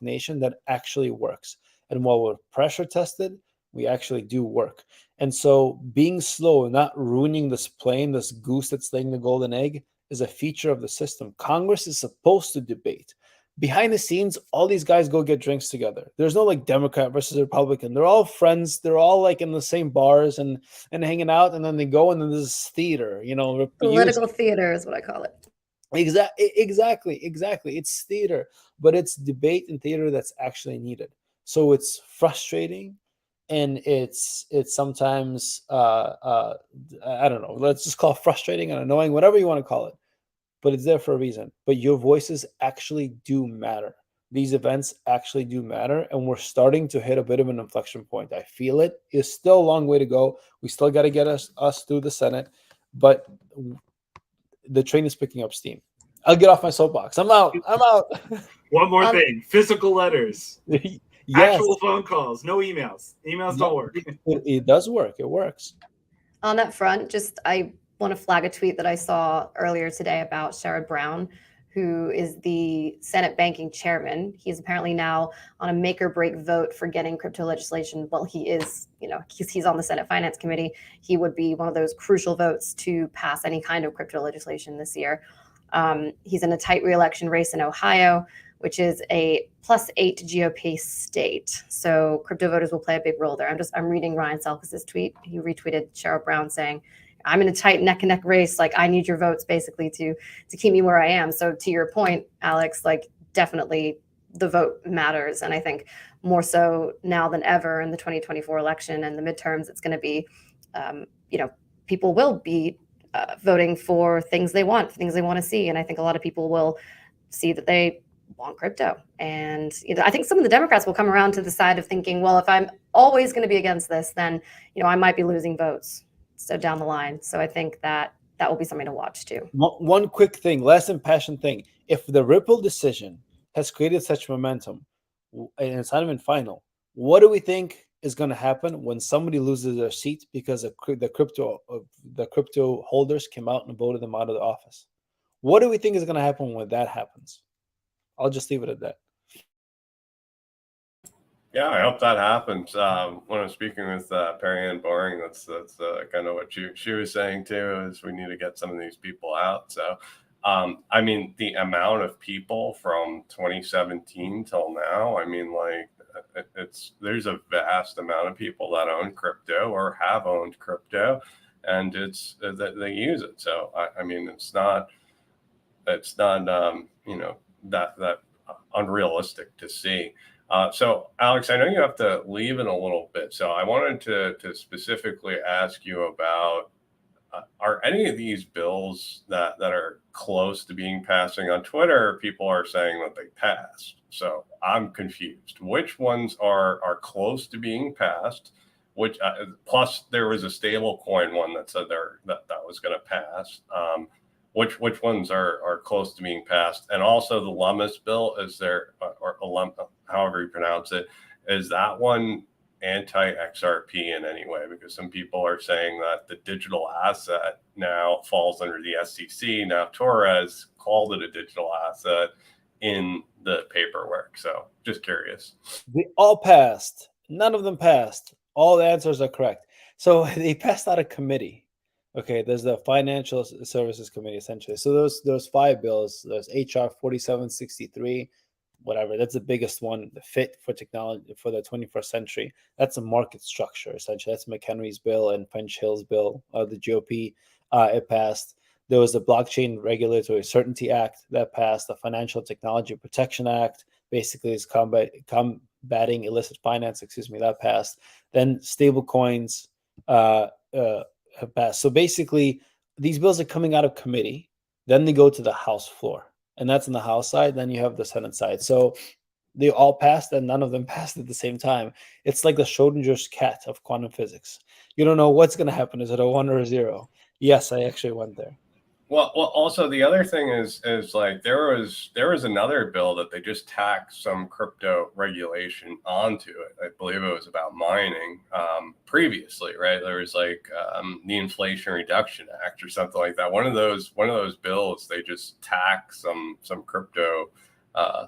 nation that actually works. And while we're pressure tested, we actually do work. And so being slow and not ruining this plane, this goose that's laying the golden egg, is a feature of the system. Congress is supposed to debate. Behind the scenes, all these guys go get drinks together. There's no like Democrat versus Republican. They're all friends. They're all like in the same bars and hanging out, and then they go, and then there's theater. Political theater is what I call it. Exactly. It's theater, but it's debate and theater that's actually needed. So it's frustrating, and it's sometimes I don't know. Let's just call it frustrating and annoying, whatever you want to call it. But it's there for a reason. But your voices actually do matter. These events actually do matter, and we're starting to hit a bit of an inflection point. I feel it. It's still a long way to go. We still got to get us through the Senate, but the train is picking up steam. I'll get off my soapbox. I'm out. One more thing: physical letters, Yes. actual phone calls, no emails. Emails don't work. It does work. It works. On that front, I want to flag a tweet that I saw earlier today about Sharon Brown, who is the Senate banking chairman. He's apparently now on a make or break vote for getting crypto legislation. Well, he is, he's on the Senate Finance Committee. He would be one of those crucial votes to pass any kind of crypto legislation this year. He's in a tight re-election race in Ohio, which is a +8 GOP state. So crypto voters will play a big role there. I'm reading Ryan Selkis's tweet. He retweeted Sharon Brown saying, I'm in a tight neck and neck race. Like, I need your votes basically to keep me where I am. So to your point, Alex, like, definitely the vote matters. And I think more so now than ever in the 2024 election and the midterms, it's going to be, people will be voting for things they want to see. And I think a lot of people will see that they want crypto. And, I think some of the Democrats will come around to the side of thinking, well, if I'm always going to be against this, then, I might be losing votes. So down the line. So I think that will be something to watch too. One quick thing, last impassioned thing. If the Ripple decision has created such momentum, and it's not even final, what do we think is going to happen when somebody loses their seat because the crypto holders came out and voted them out of the office? What do we think is going to happen when that happens? I'll just leave it at that. Yeah, I hope that happens. When I was speaking with Perry Ann Boring, that's kind of what she was saying too, is we need to get some of these people out. So, I mean, the amount of people from 2017 till now, I mean, like, there's a vast amount of people that own crypto or have owned crypto, and it's that they use it. So, I mean, it's not that unrealistic to see. So, Alex, I know you have to leave in a little bit. So I wanted to specifically ask you about, are any of these bills that are close to being passing on Twitter? People are saying that they passed. So I'm confused. Which ones are close to being passed? Which plus there was a stable coin one that said that was going to pass. Which ones are close to being passed? And also the Lummis bill, is there, or however you pronounce it, is that one anti-XRP in any way? Because some people are saying that the digital asset now falls under the SEC. Now Torres called it a digital asset in the paperwork. So just curious. They all passed. None of them passed. All the answers are correct. So they passed out of committee. Okay, there's the Financial Services Committee, essentially. So those 5 bills, there's HR 4763, whatever, that's the biggest one, the fit for technology for the 21st century. That's a market structure, essentially. That's McHenry's bill and French Hill's bill, the GOP. It passed. There was the Blockchain Regulatory Certainty Act that passed. The Financial Technology Protection Act, basically is combating illicit finance, that passed. Then stable coins have passed. So basically, these bills are coming out of committee. Then they go to the House floor. And that's on the House side. Then you have the Senate side. So they all passed and none of them passed at the same time. It's like the Schrodinger's cat of quantum physics. You don't know what's going to happen. Is it a 1 or a 0? Yes, I actually went there. Well, also the other thing is like there was another bill that they just tacked some crypto regulation onto it. I believe it was about mining previously, right? There was like the Inflation Reduction Act or something like that. One of those bills, they just tacked some crypto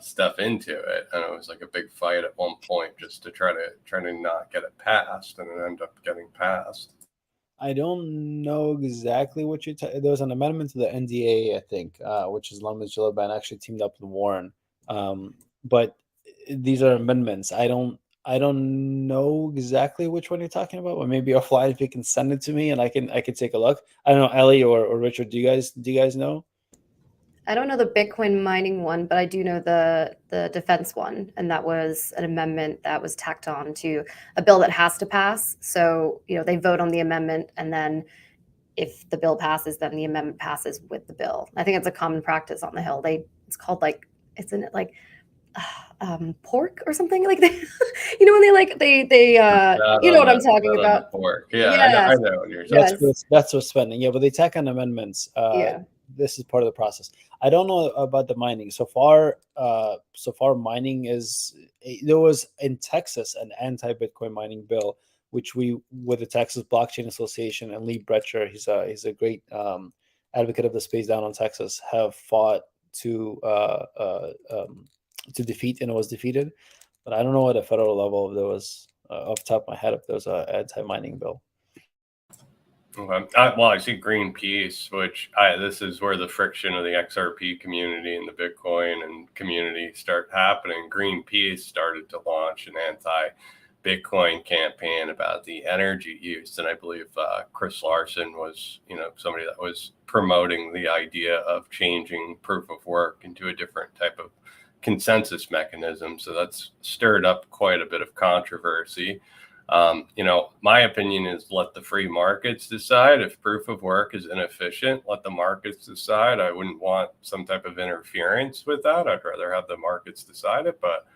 stuff into it, and it was like a big fight at one point just to try to not get it passed, and it ended up getting passed. I don't know exactly what you're there was an amendment to the NDA, I think, which is Lummis Gillibrand actually teamed up with Warren. But these are amendments. I don't know exactly which one you're talking about, but maybe offline if you can send it to me and I can take a look. I don't know, Ellie or Richard, do you guys know? I don't know the Bitcoin mining one, but I do know the defense one, and that was an amendment that was tacked on to a bill that has to pass. So, they vote on the amendment, and then if the bill passes, then the amendment passes with the bill. I think it's a common practice on the Hill. It's called isn't it like pork or something like that? When they you know what I'm talking about. Pork. Yeah, yes. I know what you're saying. That's what's spending. Yeah, but they tack on amendments. This is part of the process. I don't know about the mining. So far mining there was in Texas an anti-Bitcoin mining bill, which we, with the Texas Blockchain Association and Lee Brecher, he's a great advocate of the space down in Texas, have fought to defeat, and it was defeated. But I don't know at a federal level if there was, off the top of my head, if there was an anti-mining bill. Okay. Well, I see Greenpeace, which this is where the friction of the XRP community and the Bitcoin and community start happening. Greenpeace started to launch an anti-Bitcoin campaign about the energy use, and I believe Chris Larson was, somebody that was promoting the idea of changing proof of work into a different type of consensus mechanism. So that's stirred up quite a bit of controversy. My opinion is let the free markets decide. If proof of work is inefficient, let the markets decide. I wouldn't want some type of interference with that. I'd rather have the markets decide it, but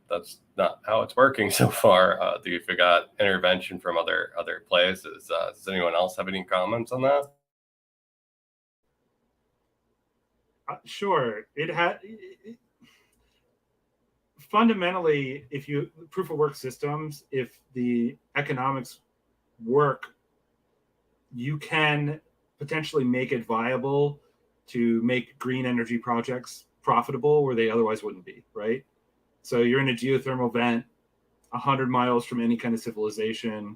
that's not how it's working so far. You got intervention from other places. Does anyone else have any comments on that? Sure. Fundamentally, proof of work systems, if the economics work, you can potentially make it viable to make green energy projects profitable where they otherwise wouldn't be, right? So you're in a geothermal vent 100 miles from any kind of civilization,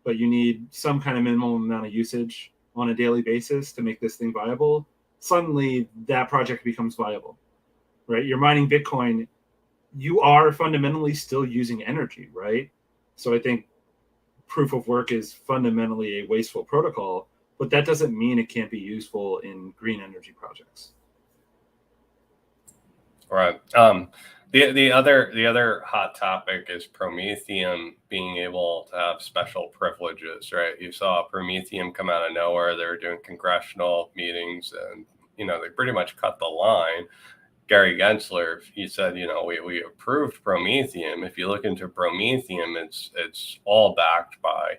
but you need some kind of minimum amount of usage on a daily basis to make this thing viable. Suddenly that project becomes viable, right? You're mining Bitcoin, you are fundamentally still using energy, right? So I think proof of work is fundamentally a wasteful protocol, but that doesn't mean it can't be useful in green energy projects. Right. The other hot topic is Prometheum being able to have special privileges, right? You saw Prometheum come out of nowhere. They were doing congressional meetings, and they pretty much cut the line. Gary Gensler, he said, we approved Prometheum. If you look into Prometheum, it's all backed by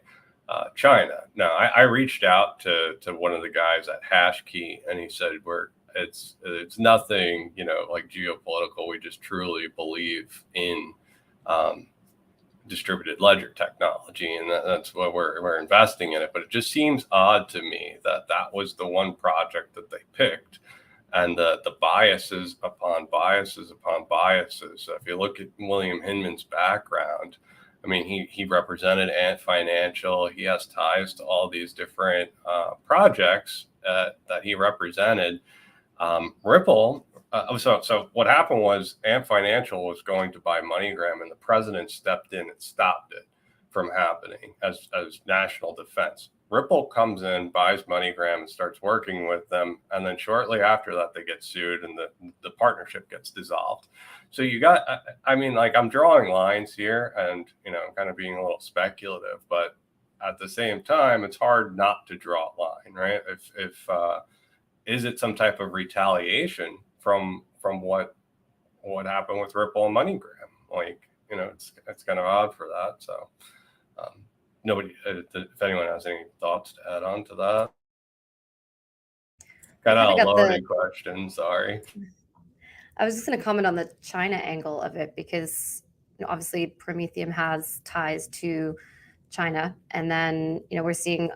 China. Now, I reached out to one of the guys at HashKey, and he said it's nothing, like geopolitical. We just truly believe in distributed ledger technology, and that's what we're investing in it. But it just seems odd to me that was the one project that they picked, and the biases upon biases upon biases. So if you look at William Hinman's background, I mean, he represented Ant Financial. He has ties to all these different projects that he represented. Ripple. So what happened was Ant Financial was going to buy MoneyGram, and the president stepped in and stopped it from happening as national defense. Ripple comes in, buys MoneyGram, and starts working with them, and then shortly after that, they get sued, and the partnership gets dissolved. So you got, I mean, like, I'm drawing lines here, and I'm kind of being a little speculative, but at the same time, it's hard not to draw a line, right? If is it some type of retaliation from what happened with Ripple and MoneyGram? Like, it's kind of odd for that. So nobody, if anyone has any thoughts to add on to that. Kind of a loaded question, sorry. I was just going to comment on the China angle of it, because obviously Prometheum has ties to China, and then we're seeing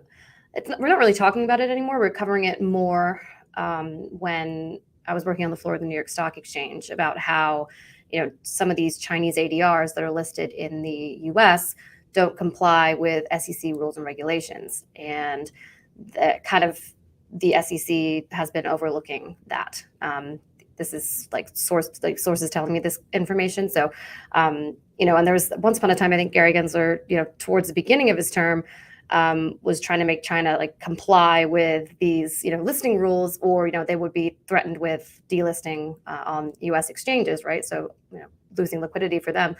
we're not really talking about it anymore. We're covering it more when I was working on the floor of the New York Stock Exchange about how some of these Chinese ADRs that are listed in the U.S. don't comply with SEC rules and regulations, and the SEC has been overlooking that. This is sources telling me this information. So, and there was once upon a time, I think Gary Gensler, towards the beginning of his term, was trying to make China comply with these, listing rules, or, they would be threatened with delisting on U.S. exchanges, right? So, losing liquidity for them.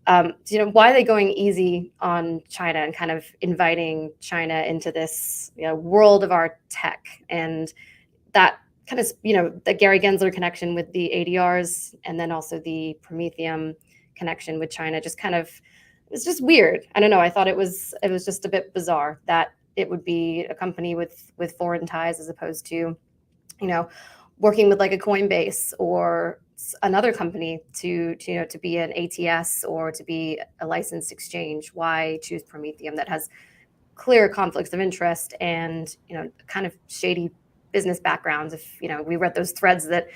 Why are they going easy on China and kind of inviting China into this, world of our tech? And that kind of, the Gary Gensler connection with the ADRs, and then also the Prometheum connection with China, just kind of, it's just weird. I don't know. I thought it was just a bit bizarre that it would be a company with foreign ties, as opposed to, working with like a Coinbase or another company to be an ATS or to be a licensed exchange. Why choose Prometheum that has clear conflicts of interest and, kind of shady business backgrounds? If, we read those threads that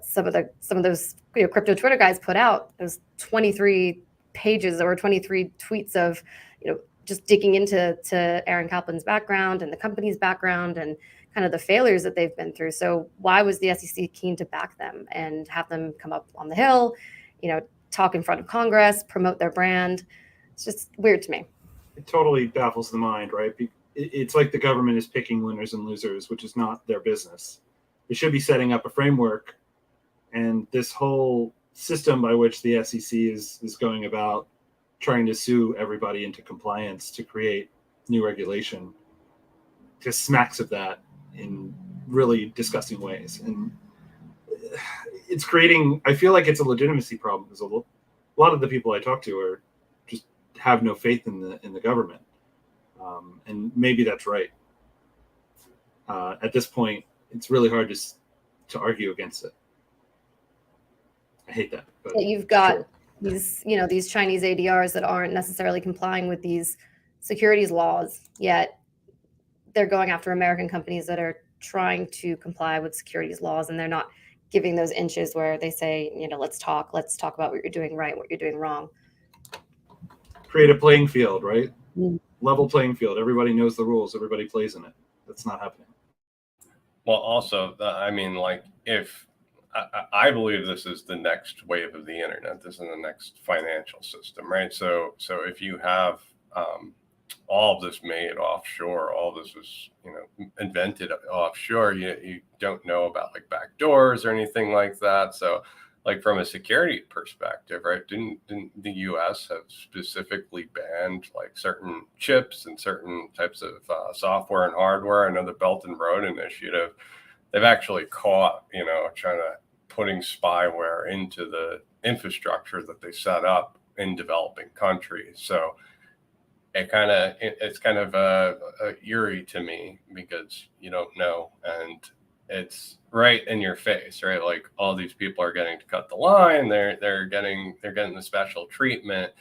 some of those crypto Twitter guys put out, those 23 pages or 23 tweets of, just digging into Aaron Kaplan's background and the company's background and kind of the failures that they've been through. So why was the SEC keen to back them and have them come up on the Hill, talk in front of Congress, promote their brand? It's just weird to me. It totally baffles the mind, right? It's like the government is picking winners and losers, which is not their business. They should be setting up a framework, and this whole system by which the SEC is going about trying to sue everybody into compliance to create new regulation just smacks of that in really disgusting ways. And it's creating, I feel like it's a legitimacy problem, because a lot of the people I talk to are just have no faith in the government. And maybe that's right. At this point, it's really hard to argue against it. I hate that. But you've got these, these Chinese ADRs that aren't necessarily complying with these securities laws, yet they're going after American companies that are trying to comply with securities laws, and they're not giving those inches where they say, let's talk about what you're doing right, what you're doing wrong. Create a playing field, right? Level playing field. Everybody knows the rules. Everybody plays in it. That's not happening. Well, also, if I believe this is the next wave of the internet, this is the next financial system, right? So if you have all of this made offshore, all this was invented offshore, you don't know about backdoors or anything like that. So like from a security perspective, right? Didn't the U.S. have specifically banned like certain chips and certain types of software and hardware? I know the Belt and Road Initiative, they've actually caught, trying to putting spyware into the infrastructure that they set up in developing countries. So it's kind of eerie to me because you don't know, and it's right in your face, right? Like all these people are getting to cut the line. They're getting the special treatment,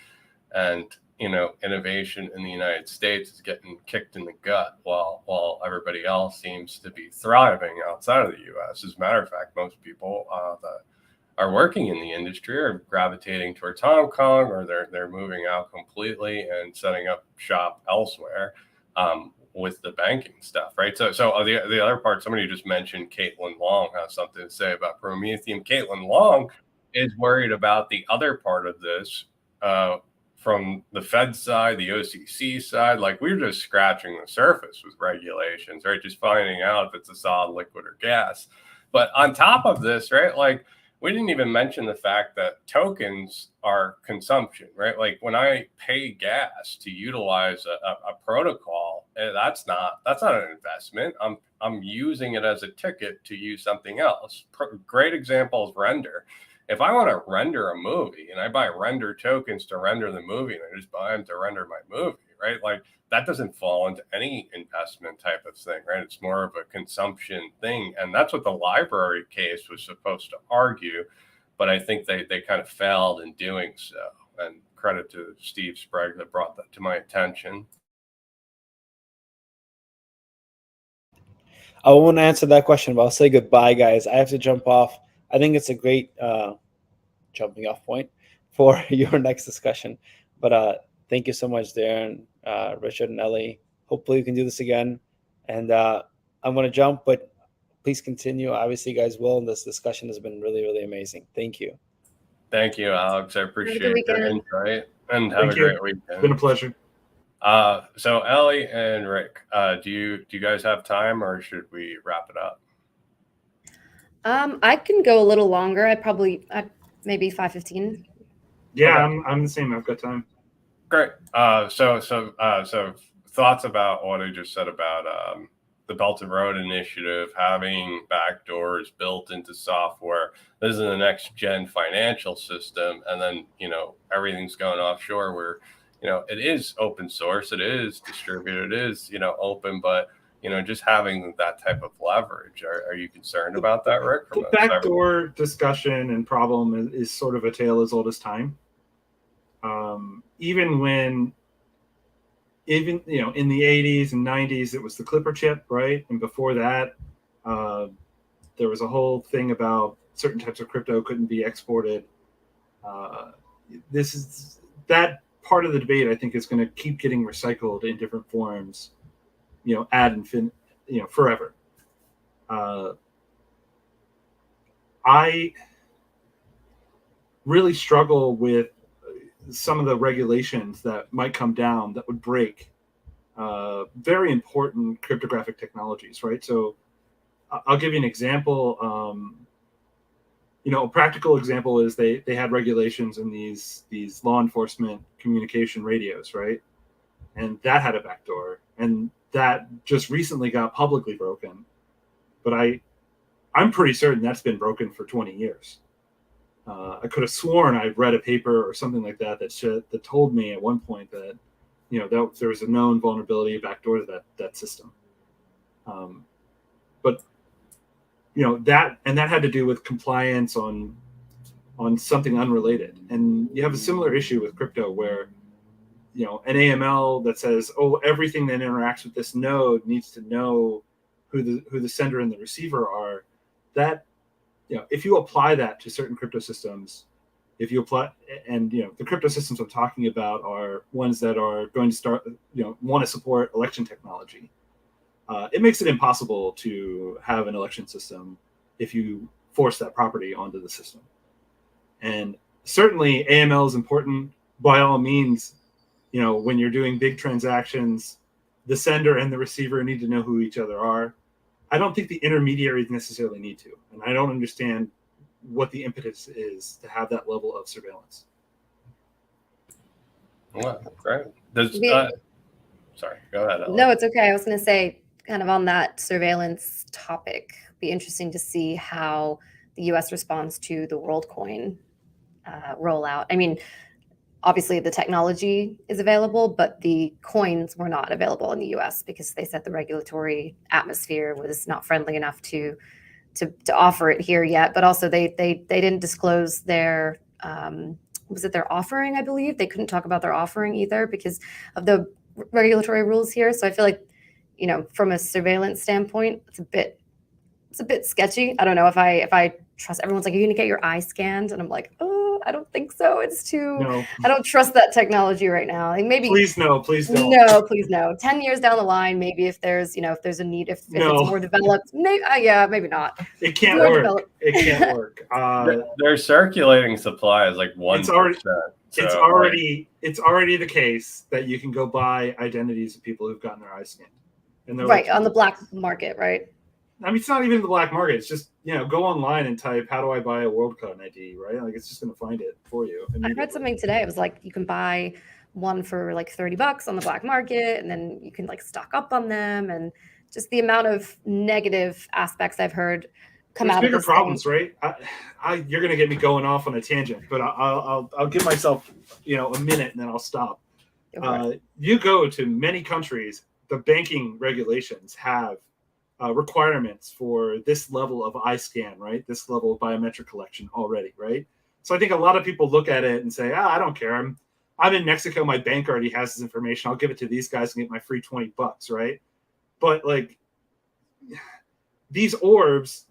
and innovation in the United States is getting kicked in the gut while everybody else seems to be thriving outside of the U.S. As a matter of fact, most people that are working in the industry are gravitating towards Hong Kong, or they're moving out completely and setting up shop elsewhere with the banking stuff, right? So the other part, somebody just mentioned Caitlin Long has something to say about Prometheum. Caitlin Long is worried about the other part of this from the Fed side, the OCC side. Like we're just scratching the surface with regulations, right? Just finding out if it's a solid, liquid, or gas. But on top of this, right, like we didn't even mention the fact that tokens are consumption, right? Like when I pay gas to utilize a protocol, that's not an investment. I'm using it as a ticket to use something else. Great example is Render. If I want to render a movie and I buy render tokens to render the movie and I just buy them to render my movie, right? Like that doesn't fall into any investment type of thing, right? It's more of a consumption thing. And that's what the library case was supposed to argue. But I think they kind of failed in doing so. And credit to Steve Sprague that brought that to my attention. I won't answer that question, but I'll say goodbye, guys. I have to jump off. I think it's a great jumping off point for your next discussion. But thank you so much, Darren, Richard, and Ellie. Hopefully we can do this again. And I'm going to jump, but please continue. Obviously, you guys will. And this discussion has been really, really amazing. Thank you. Thank you, Alex. I appreciate your insight. And have a great weekend. It's been a pleasure. So Ellie and Rick, do you guys have time, or should we wrap it up? I can go a little longer. Maybe 5:15. Yeah, okay. I'm the same. I've got time. Great. So thoughts about what I just said about the Belt and Road Initiative, having backdoors built into software. This is the next gen financial system, and then everything's going offshore where it is open source, it is distributed, it is open, but just having that type of leverage. Are you concerned about that, Rick? The backdoor discussion and problem is sort of a tale as old as time. Even in the 80s and 90s, it was the Clipper chip, right? And before that, there was a whole thing about certain types of crypto couldn't be exported. That part of the debate, I think, is going to keep getting recycled in different forms, ad infinitum, forever. I really struggle with some of the regulations that might come down that would break very important cryptographic technologies, right? So I'll give you an example. A practical example is they had regulations in these law enforcement communication radios, right? And that had a backdoor, and that just recently got publicly broken. But I'm pretty certain that's been broken for 20 years. I could have sworn I read a paper or something like that that told me at one point that that there was a known vulnerability backdoor to that system. But that had to do with compliance on something unrelated. And you have a similar issue with crypto where an AML that says, oh, everything that interacts with this node needs to know who the sender and the receiver are. That if you apply that to certain crypto systems, the crypto systems I'm talking about are ones that are going to start, want to support election technology. It makes it impossible to have an election system if you force that property onto the system. And certainly AML is important. By all means, when you're doing big transactions, the sender and the receiver need to know who each other are. I don't think the intermediaries necessarily need to. And I don't understand what the impetus is to have that level of surveillance. Well, great. Sorry, go ahead, Ellen. No, it's okay. I was going to say, kind of on that surveillance topic, be interesting to see how the U.S. responds to the WorldCoin rollout. I mean, obviously the technology is available, but the coins were not available in the U.S. because they said the regulatory atmosphere was not friendly enough to offer it here yet. But also they didn't disclose their was it their offering? I believe they couldn't talk about their offering either because of the regulatory rules here. So I feel like, you know, from a surveillance standpoint, it's a bit sketchy. I don't know if I trust. Everyone's like, are you gonna get your eye scanned? And I'm like, oh, I don't think so. It's too. No. I don't trust that technology right now. Like maybe. Please no. Please don't. No, please no. 10 years down the line, maybe if there's a need, if it's more developed, maybe maybe not. It can't work. It can't work. Their circulating supply is like 1%. It's already the case that you can go buy identities of people who've gotten their eyes scanned. And right, on the black market, right? I mean, it's not even the black market. It's just, go online and type, how do I buy a WorldCoin ID, right? Like, it's just going to find it for you. I read something today. It was like, you can buy one for like $30 on the black market, and then you can like stock up on them. And just the amount of negative aspects I've heard come out of this problems, thing. Right? You're going to get me going off on a tangent, but I'll give myself, a minute and then I'll stop. You go to many countries, the banking regulations have requirements for this level of eye scan, right? This level of biometric collection already, right? So I think a lot of people look at it and say, I don't care. I'm in Mexico. My bank already has this information. I'll give it to these guys and get my free $20, right? But like these orbs,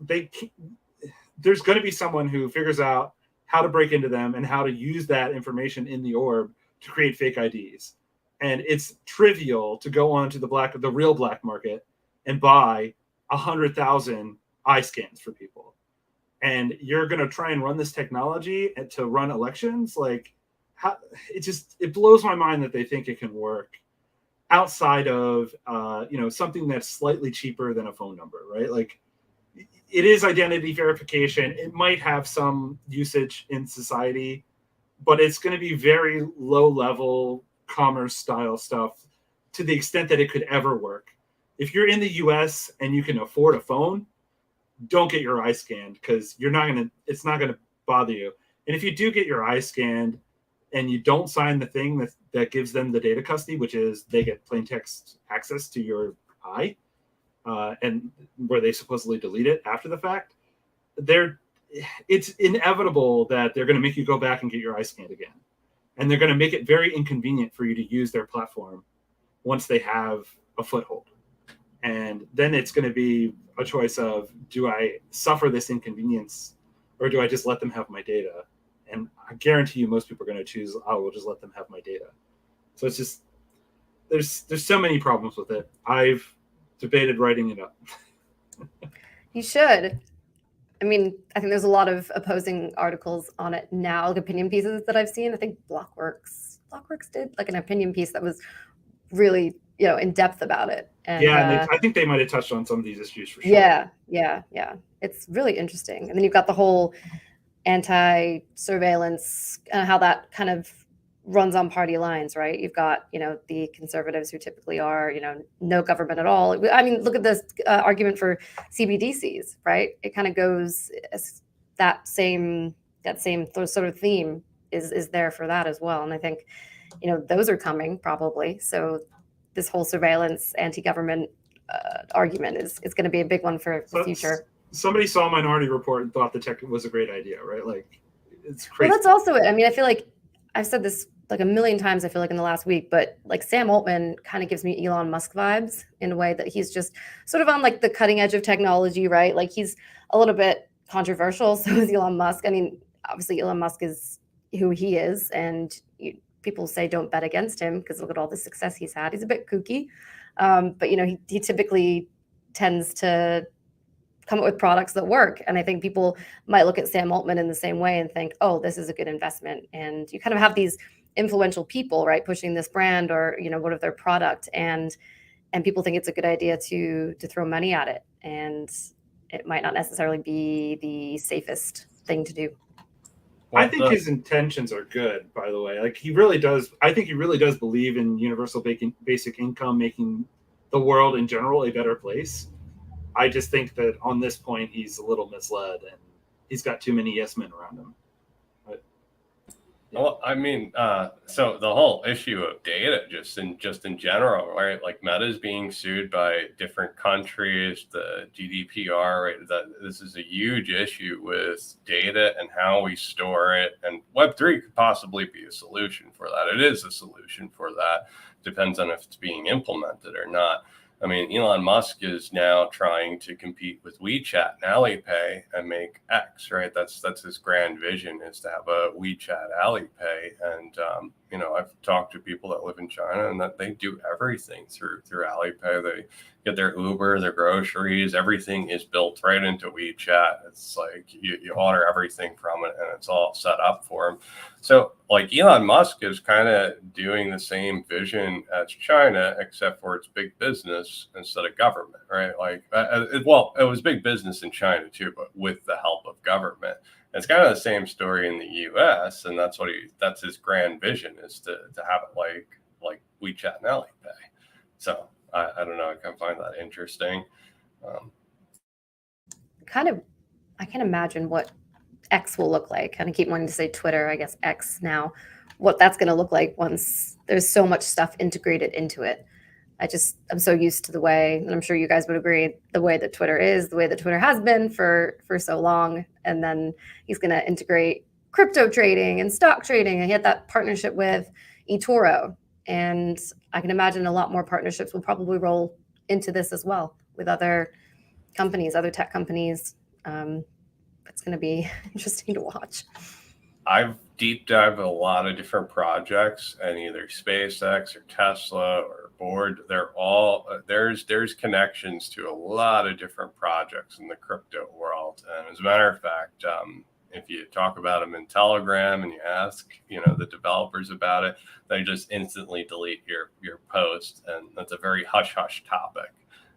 there's going to be someone who figures out how to break into them and how to use that information in the orb to create fake IDs. And it's trivial to go onto the real black market and buy 100,000 eye scans for people. And you're going to try and run this technology to run elections. Like, it blows my mind that they think it can work outside of, something that's slightly cheaper than a phone number, right? Like, it is identity verification. It might have some usage in society, but it's going to be very low level commerce style stuff to the extent that it could ever work. If you're in the US and you can afford a phone, don't get your eye scanned because it's not going to bother you. And if you do get your eye scanned and you don't sign the thing that gives them the data custody, which is they get plain text access to your eye, and where they supposedly delete it after the fact, it's inevitable that they're going to make you go back and get your eye scanned again. And they're going to make it very inconvenient for you to use their platform once they have a foothold. And then it's going to be a choice of, do I suffer this inconvenience or do I just let them have my data? And I guarantee you most people are going to choose, I will just let them have my data. So it's just, there's so many problems with it. I've debated writing it up. You should. I mean, I think there's a lot of opposing articles on it now, like opinion pieces that I've seen. I think Blockworks did like an opinion piece that was really, in depth about it. And, and I think they might have touched on some of these issues for sure. Yeah. It's really interesting. And then you've got the whole anti-surveillance, how that kind of runs on party lines, right? You've got, the conservatives who typically are, no government at all. I mean, look at this argument for CBDCs, right? It kind of goes that same sort of theme is there for that as well. And I think, those are coming probably. So this whole surveillance anti-government argument is going to be a big one for the future. Somebody saw Minority Report and thought the tech was a great idea, right? Like, it's crazy. Well, that's also it. I mean, I feel like I've said this like a million times, I feel like in the last week, but like Sam Altman kind of gives me Elon Musk vibes in a way that he's just sort of on like the cutting edge of technology, right? Like he's a little bit controversial. So is Elon Musk. I mean, obviously Elon Musk is who he is. And people say don't bet against him because look at all the success he's had. He's a bit kooky. But, he typically tends to come up with products that work. And I think people might look at Sam Altman in the same way and think, oh, this is a good investment. And you kind of have these influential people, right, pushing this brand or, what of their product. And people think it's a good idea to throw money at it. And it might not necessarily be the safest thing to do. Well, I think his intentions are good, by the way. Like he really does. I think he really does believe in universal basic income making the world in general a better place. I just think that on this point he's a little misled and he's got too many yes men around him. But, yeah. Well, I mean, so the whole issue of data, just in general, right? Like Meta's being sued by different countries, the GDPR, right? That this is a huge issue with data and how we store it. And Web3 could possibly be a solution for that. It is a solution for that. Depends on if it's being implemented or not. I mean, Elon Musk is now trying to compete with WeChat and Alipay and make X, right? That's his grand vision, is to have a WeChat Alipay. And I've talked to people that live in China and that they do everything through Alipay. They get their Uber, their groceries, everything is built right into WeChat. It's like you order everything from it and it's all set up for them. So like Elon Musk is kind of doing the same vision as China, except for it's big business instead of government, right? Like, it was big business in China too, but with the help of government. It's kind of the same story in the U.S., and that's his grand vision, is to have it like WeChat and Alipay. So I don't know, I can find that interesting. I can imagine what X will look like. I keep wanting to say Twitter, I guess X now, what that's going to look like once there's so much stuff integrated into it. I'm so used to the way, and I'm sure you guys would agree, the way that Twitter is, the way that Twitter has been for so long. And then he's going to integrate crypto trading and stock trading. And he had that partnership with eToro. And I can imagine a lot more partnerships will probably roll into this as well with other companies, other tech companies. It's going to be interesting to watch. I've deep dived a lot of different projects, and either SpaceX or Tesla or Board, they're all there's connections to a lot of different projects in the crypto world. And as a matter of fact, if you talk about them in Telegram and you ask, the developers about it, they just instantly delete your post, and that's a very hush-hush topic.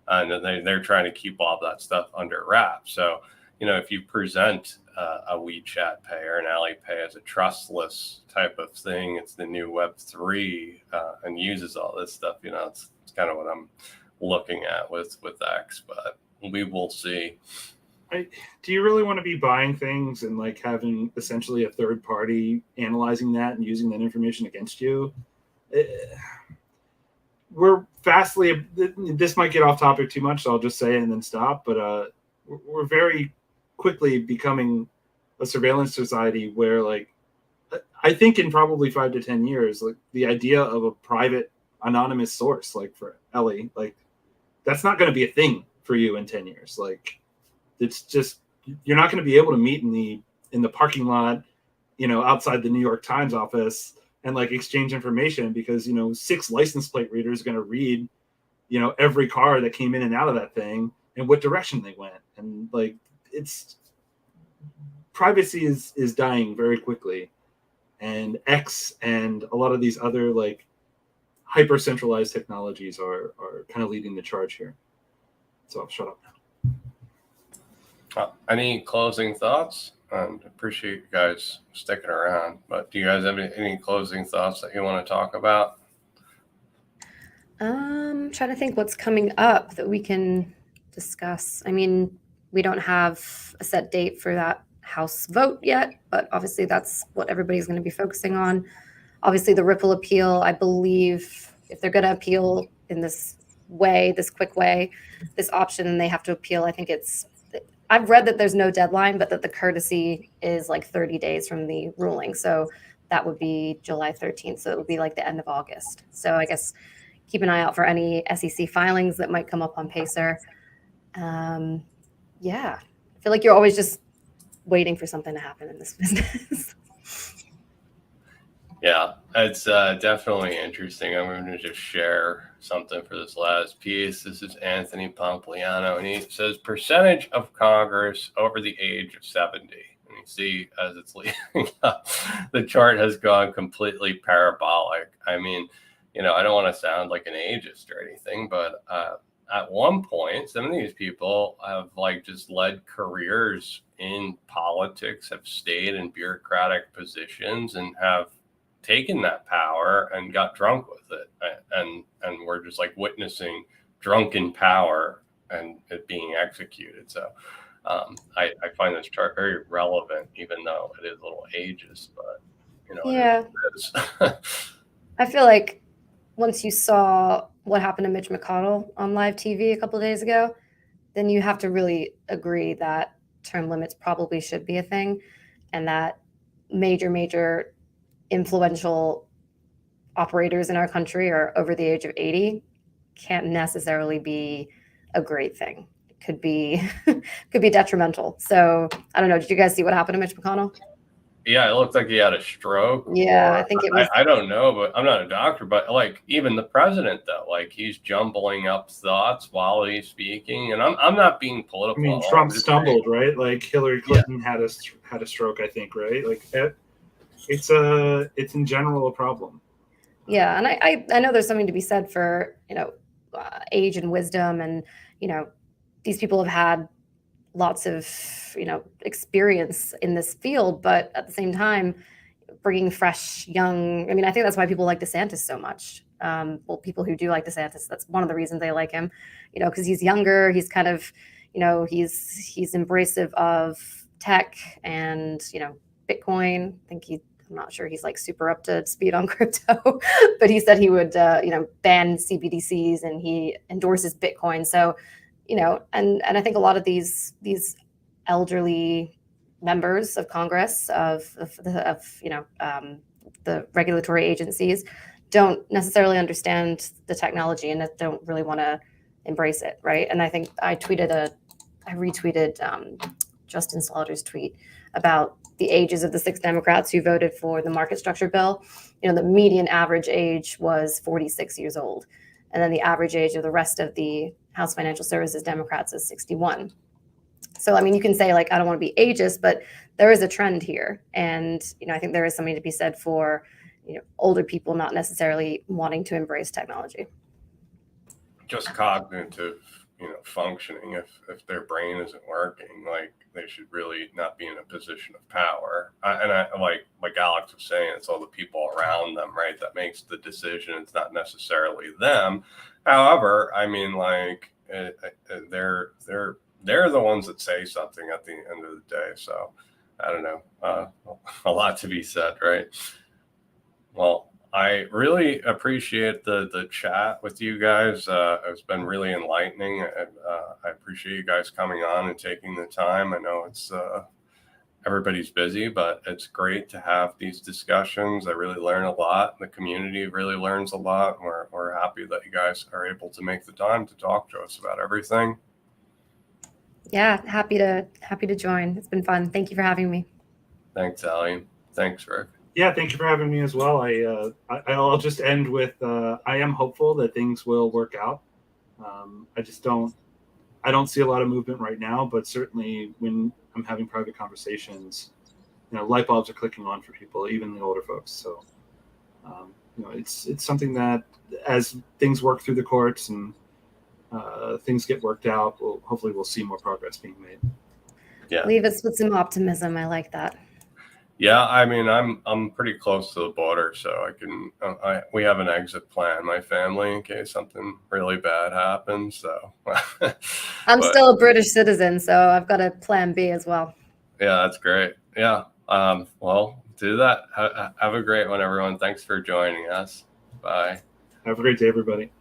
And they're trying to keep all that stuff under wraps. So, if you present a WeChat Pay or an Alipay as a trustless type of thing, it's the new Web3 and uses all this stuff. It's kind of what I'm looking at with X, but we will see. Do you really want to be buying things and like having essentially a third party analyzing that and using that information against you? This might get off topic too much, so I'll just say it and then stop. But we're very quickly becoming a surveillance society where, like, I think in probably 5 to 10 years, like the idea of a private anonymous source, like for Ellie, like that's not going to be a thing for you in 10 years. Like, it's just, you're not going to be able to meet in the parking lot, outside the New York Times office and like exchange information because, 6 license plate readers are going to read, every car that came in and out of that thing and what direction they went. And like, privacy is dying very quickly. And X and a lot of these other like hyper centralized technologies are kind of leading the charge here. So I'll shut up now. Any closing thoughts? Appreciate you guys sticking around, but do you guys have any closing thoughts that you want to talk about? Trying to think what's coming up that we can discuss. I mean, we don't have a set date for that House vote yet, but obviously that's what everybody's going to be focusing on. Obviously, the Ripple appeal, I believe if they're going to appeal in this way, this quick way, this option, and they have to appeal, I think I've read that there's no deadline, but that the courtesy is like 30 days from the ruling. So that would be July 13th. So it would be like the end of August. So I guess keep an eye out for any SEC filings that might come up on Pacer. Yeah, I feel like you're always just waiting for something to happen in this business. Yeah, it's definitely interesting. I'm going to just share something for this last piece. This is Anthony Pompliano, and he says percentage of Congress over the age of 70. And you see, as it's leading up, the chart has gone completely parabolic. I mean, I don't want to sound like an ageist or anything, but at one point, some of these people have like just led careers in politics, have stayed in bureaucratic positions, and have taken that power and got drunk with it. And we're just like witnessing drunken power and it being executed. So I find this chart very relevant, even though it is a little ageist, but Yeah. it is. I feel like once you saw what happened to Mitch McConnell on live TV a couple of days ago, then you have to really agree that term limits probably should be a thing, and that major influential operators in our country are over the age of 80 can't necessarily be a great thing. It could be could be detrimental. So I don't know. Did you guys see what happened to Mitch McConnell? Yeah, it looked like he had a stroke. Yeah, I think it was. I don't know, but I'm not a doctor. But like even the president, though, like he's jumbling up thoughts while he's speaking. And I'm not being political. I mean, Trump stumbled, right? Like Hillary Clinton had a stroke, I think, right? Like it's in general a problem. Yeah, and I know there's something to be said for age and wisdom, and these people have had lots of experience in this field, but at the same time bringing fresh young, I mean, I think that's why people like DeSantis so much. Well, people who do like DeSantis, that's one of the reasons they like him, because he's younger, he's kind of he's embracive of tech and Bitcoin. I'm not sure he's like super up to speed on crypto, but he said he would ban CBDCs, and he endorses Bitcoin. So and I think a lot of these elderly members of Congress of the regulatory agencies don't necessarily understand the technology and don't really want to embrace it, right? And I think I retweeted Justin Slaughter's tweet about the ages of the 6 Democrats who voted for the market structure bill. The median average age was 46 years old. And then the average age of the rest of the House Financial Services Democrats is 61. So, I mean, you can say, like, I don't want to be ageist, but there is a trend here. And, I think there is something to be said for, older people not necessarily wanting to embrace technology. Just cognitive, functioning. If their brain isn't working, like they should really not be in a position of power. I like Alex was saying, it's all the people around them, right? That makes the decision. It's not necessarily them. However, I mean, like they're the ones that say something at the end of the day. So I don't know, a lot to be said, right? Well, I really appreciate the chat with you guys. It's been really enlightening. I appreciate you guys coming on and taking the time. I know it's everybody's busy, but it's great to have these discussions. I really learn a lot. The community really learns a lot. We're happy that you guys are able to make the time to talk to us about everything. Yeah, happy to join. It's been fun. Thank you for having me. Thanks, Allie. Thanks, Rick. Yeah, thank you for having me as well. I'll just end with I am hopeful that things will work out. I don't see a lot of movement right now, but certainly when I'm having private conversations, light bulbs are clicking on for people, even the older folks. So it's something that as things work through the courts and things get worked out, hopefully we'll see more progress being made. Yeah, leave us with some optimism. I like that. Yeah, I mean, I'm pretty close to the border, so I can. We have an exit plan, my family, in case something really bad happens. So I'm still a British citizen, so I've got a plan B as well. Yeah, that's great. Yeah. Well, do that. Have a great one, everyone. Thanks for joining us. Bye. Have a great day, everybody.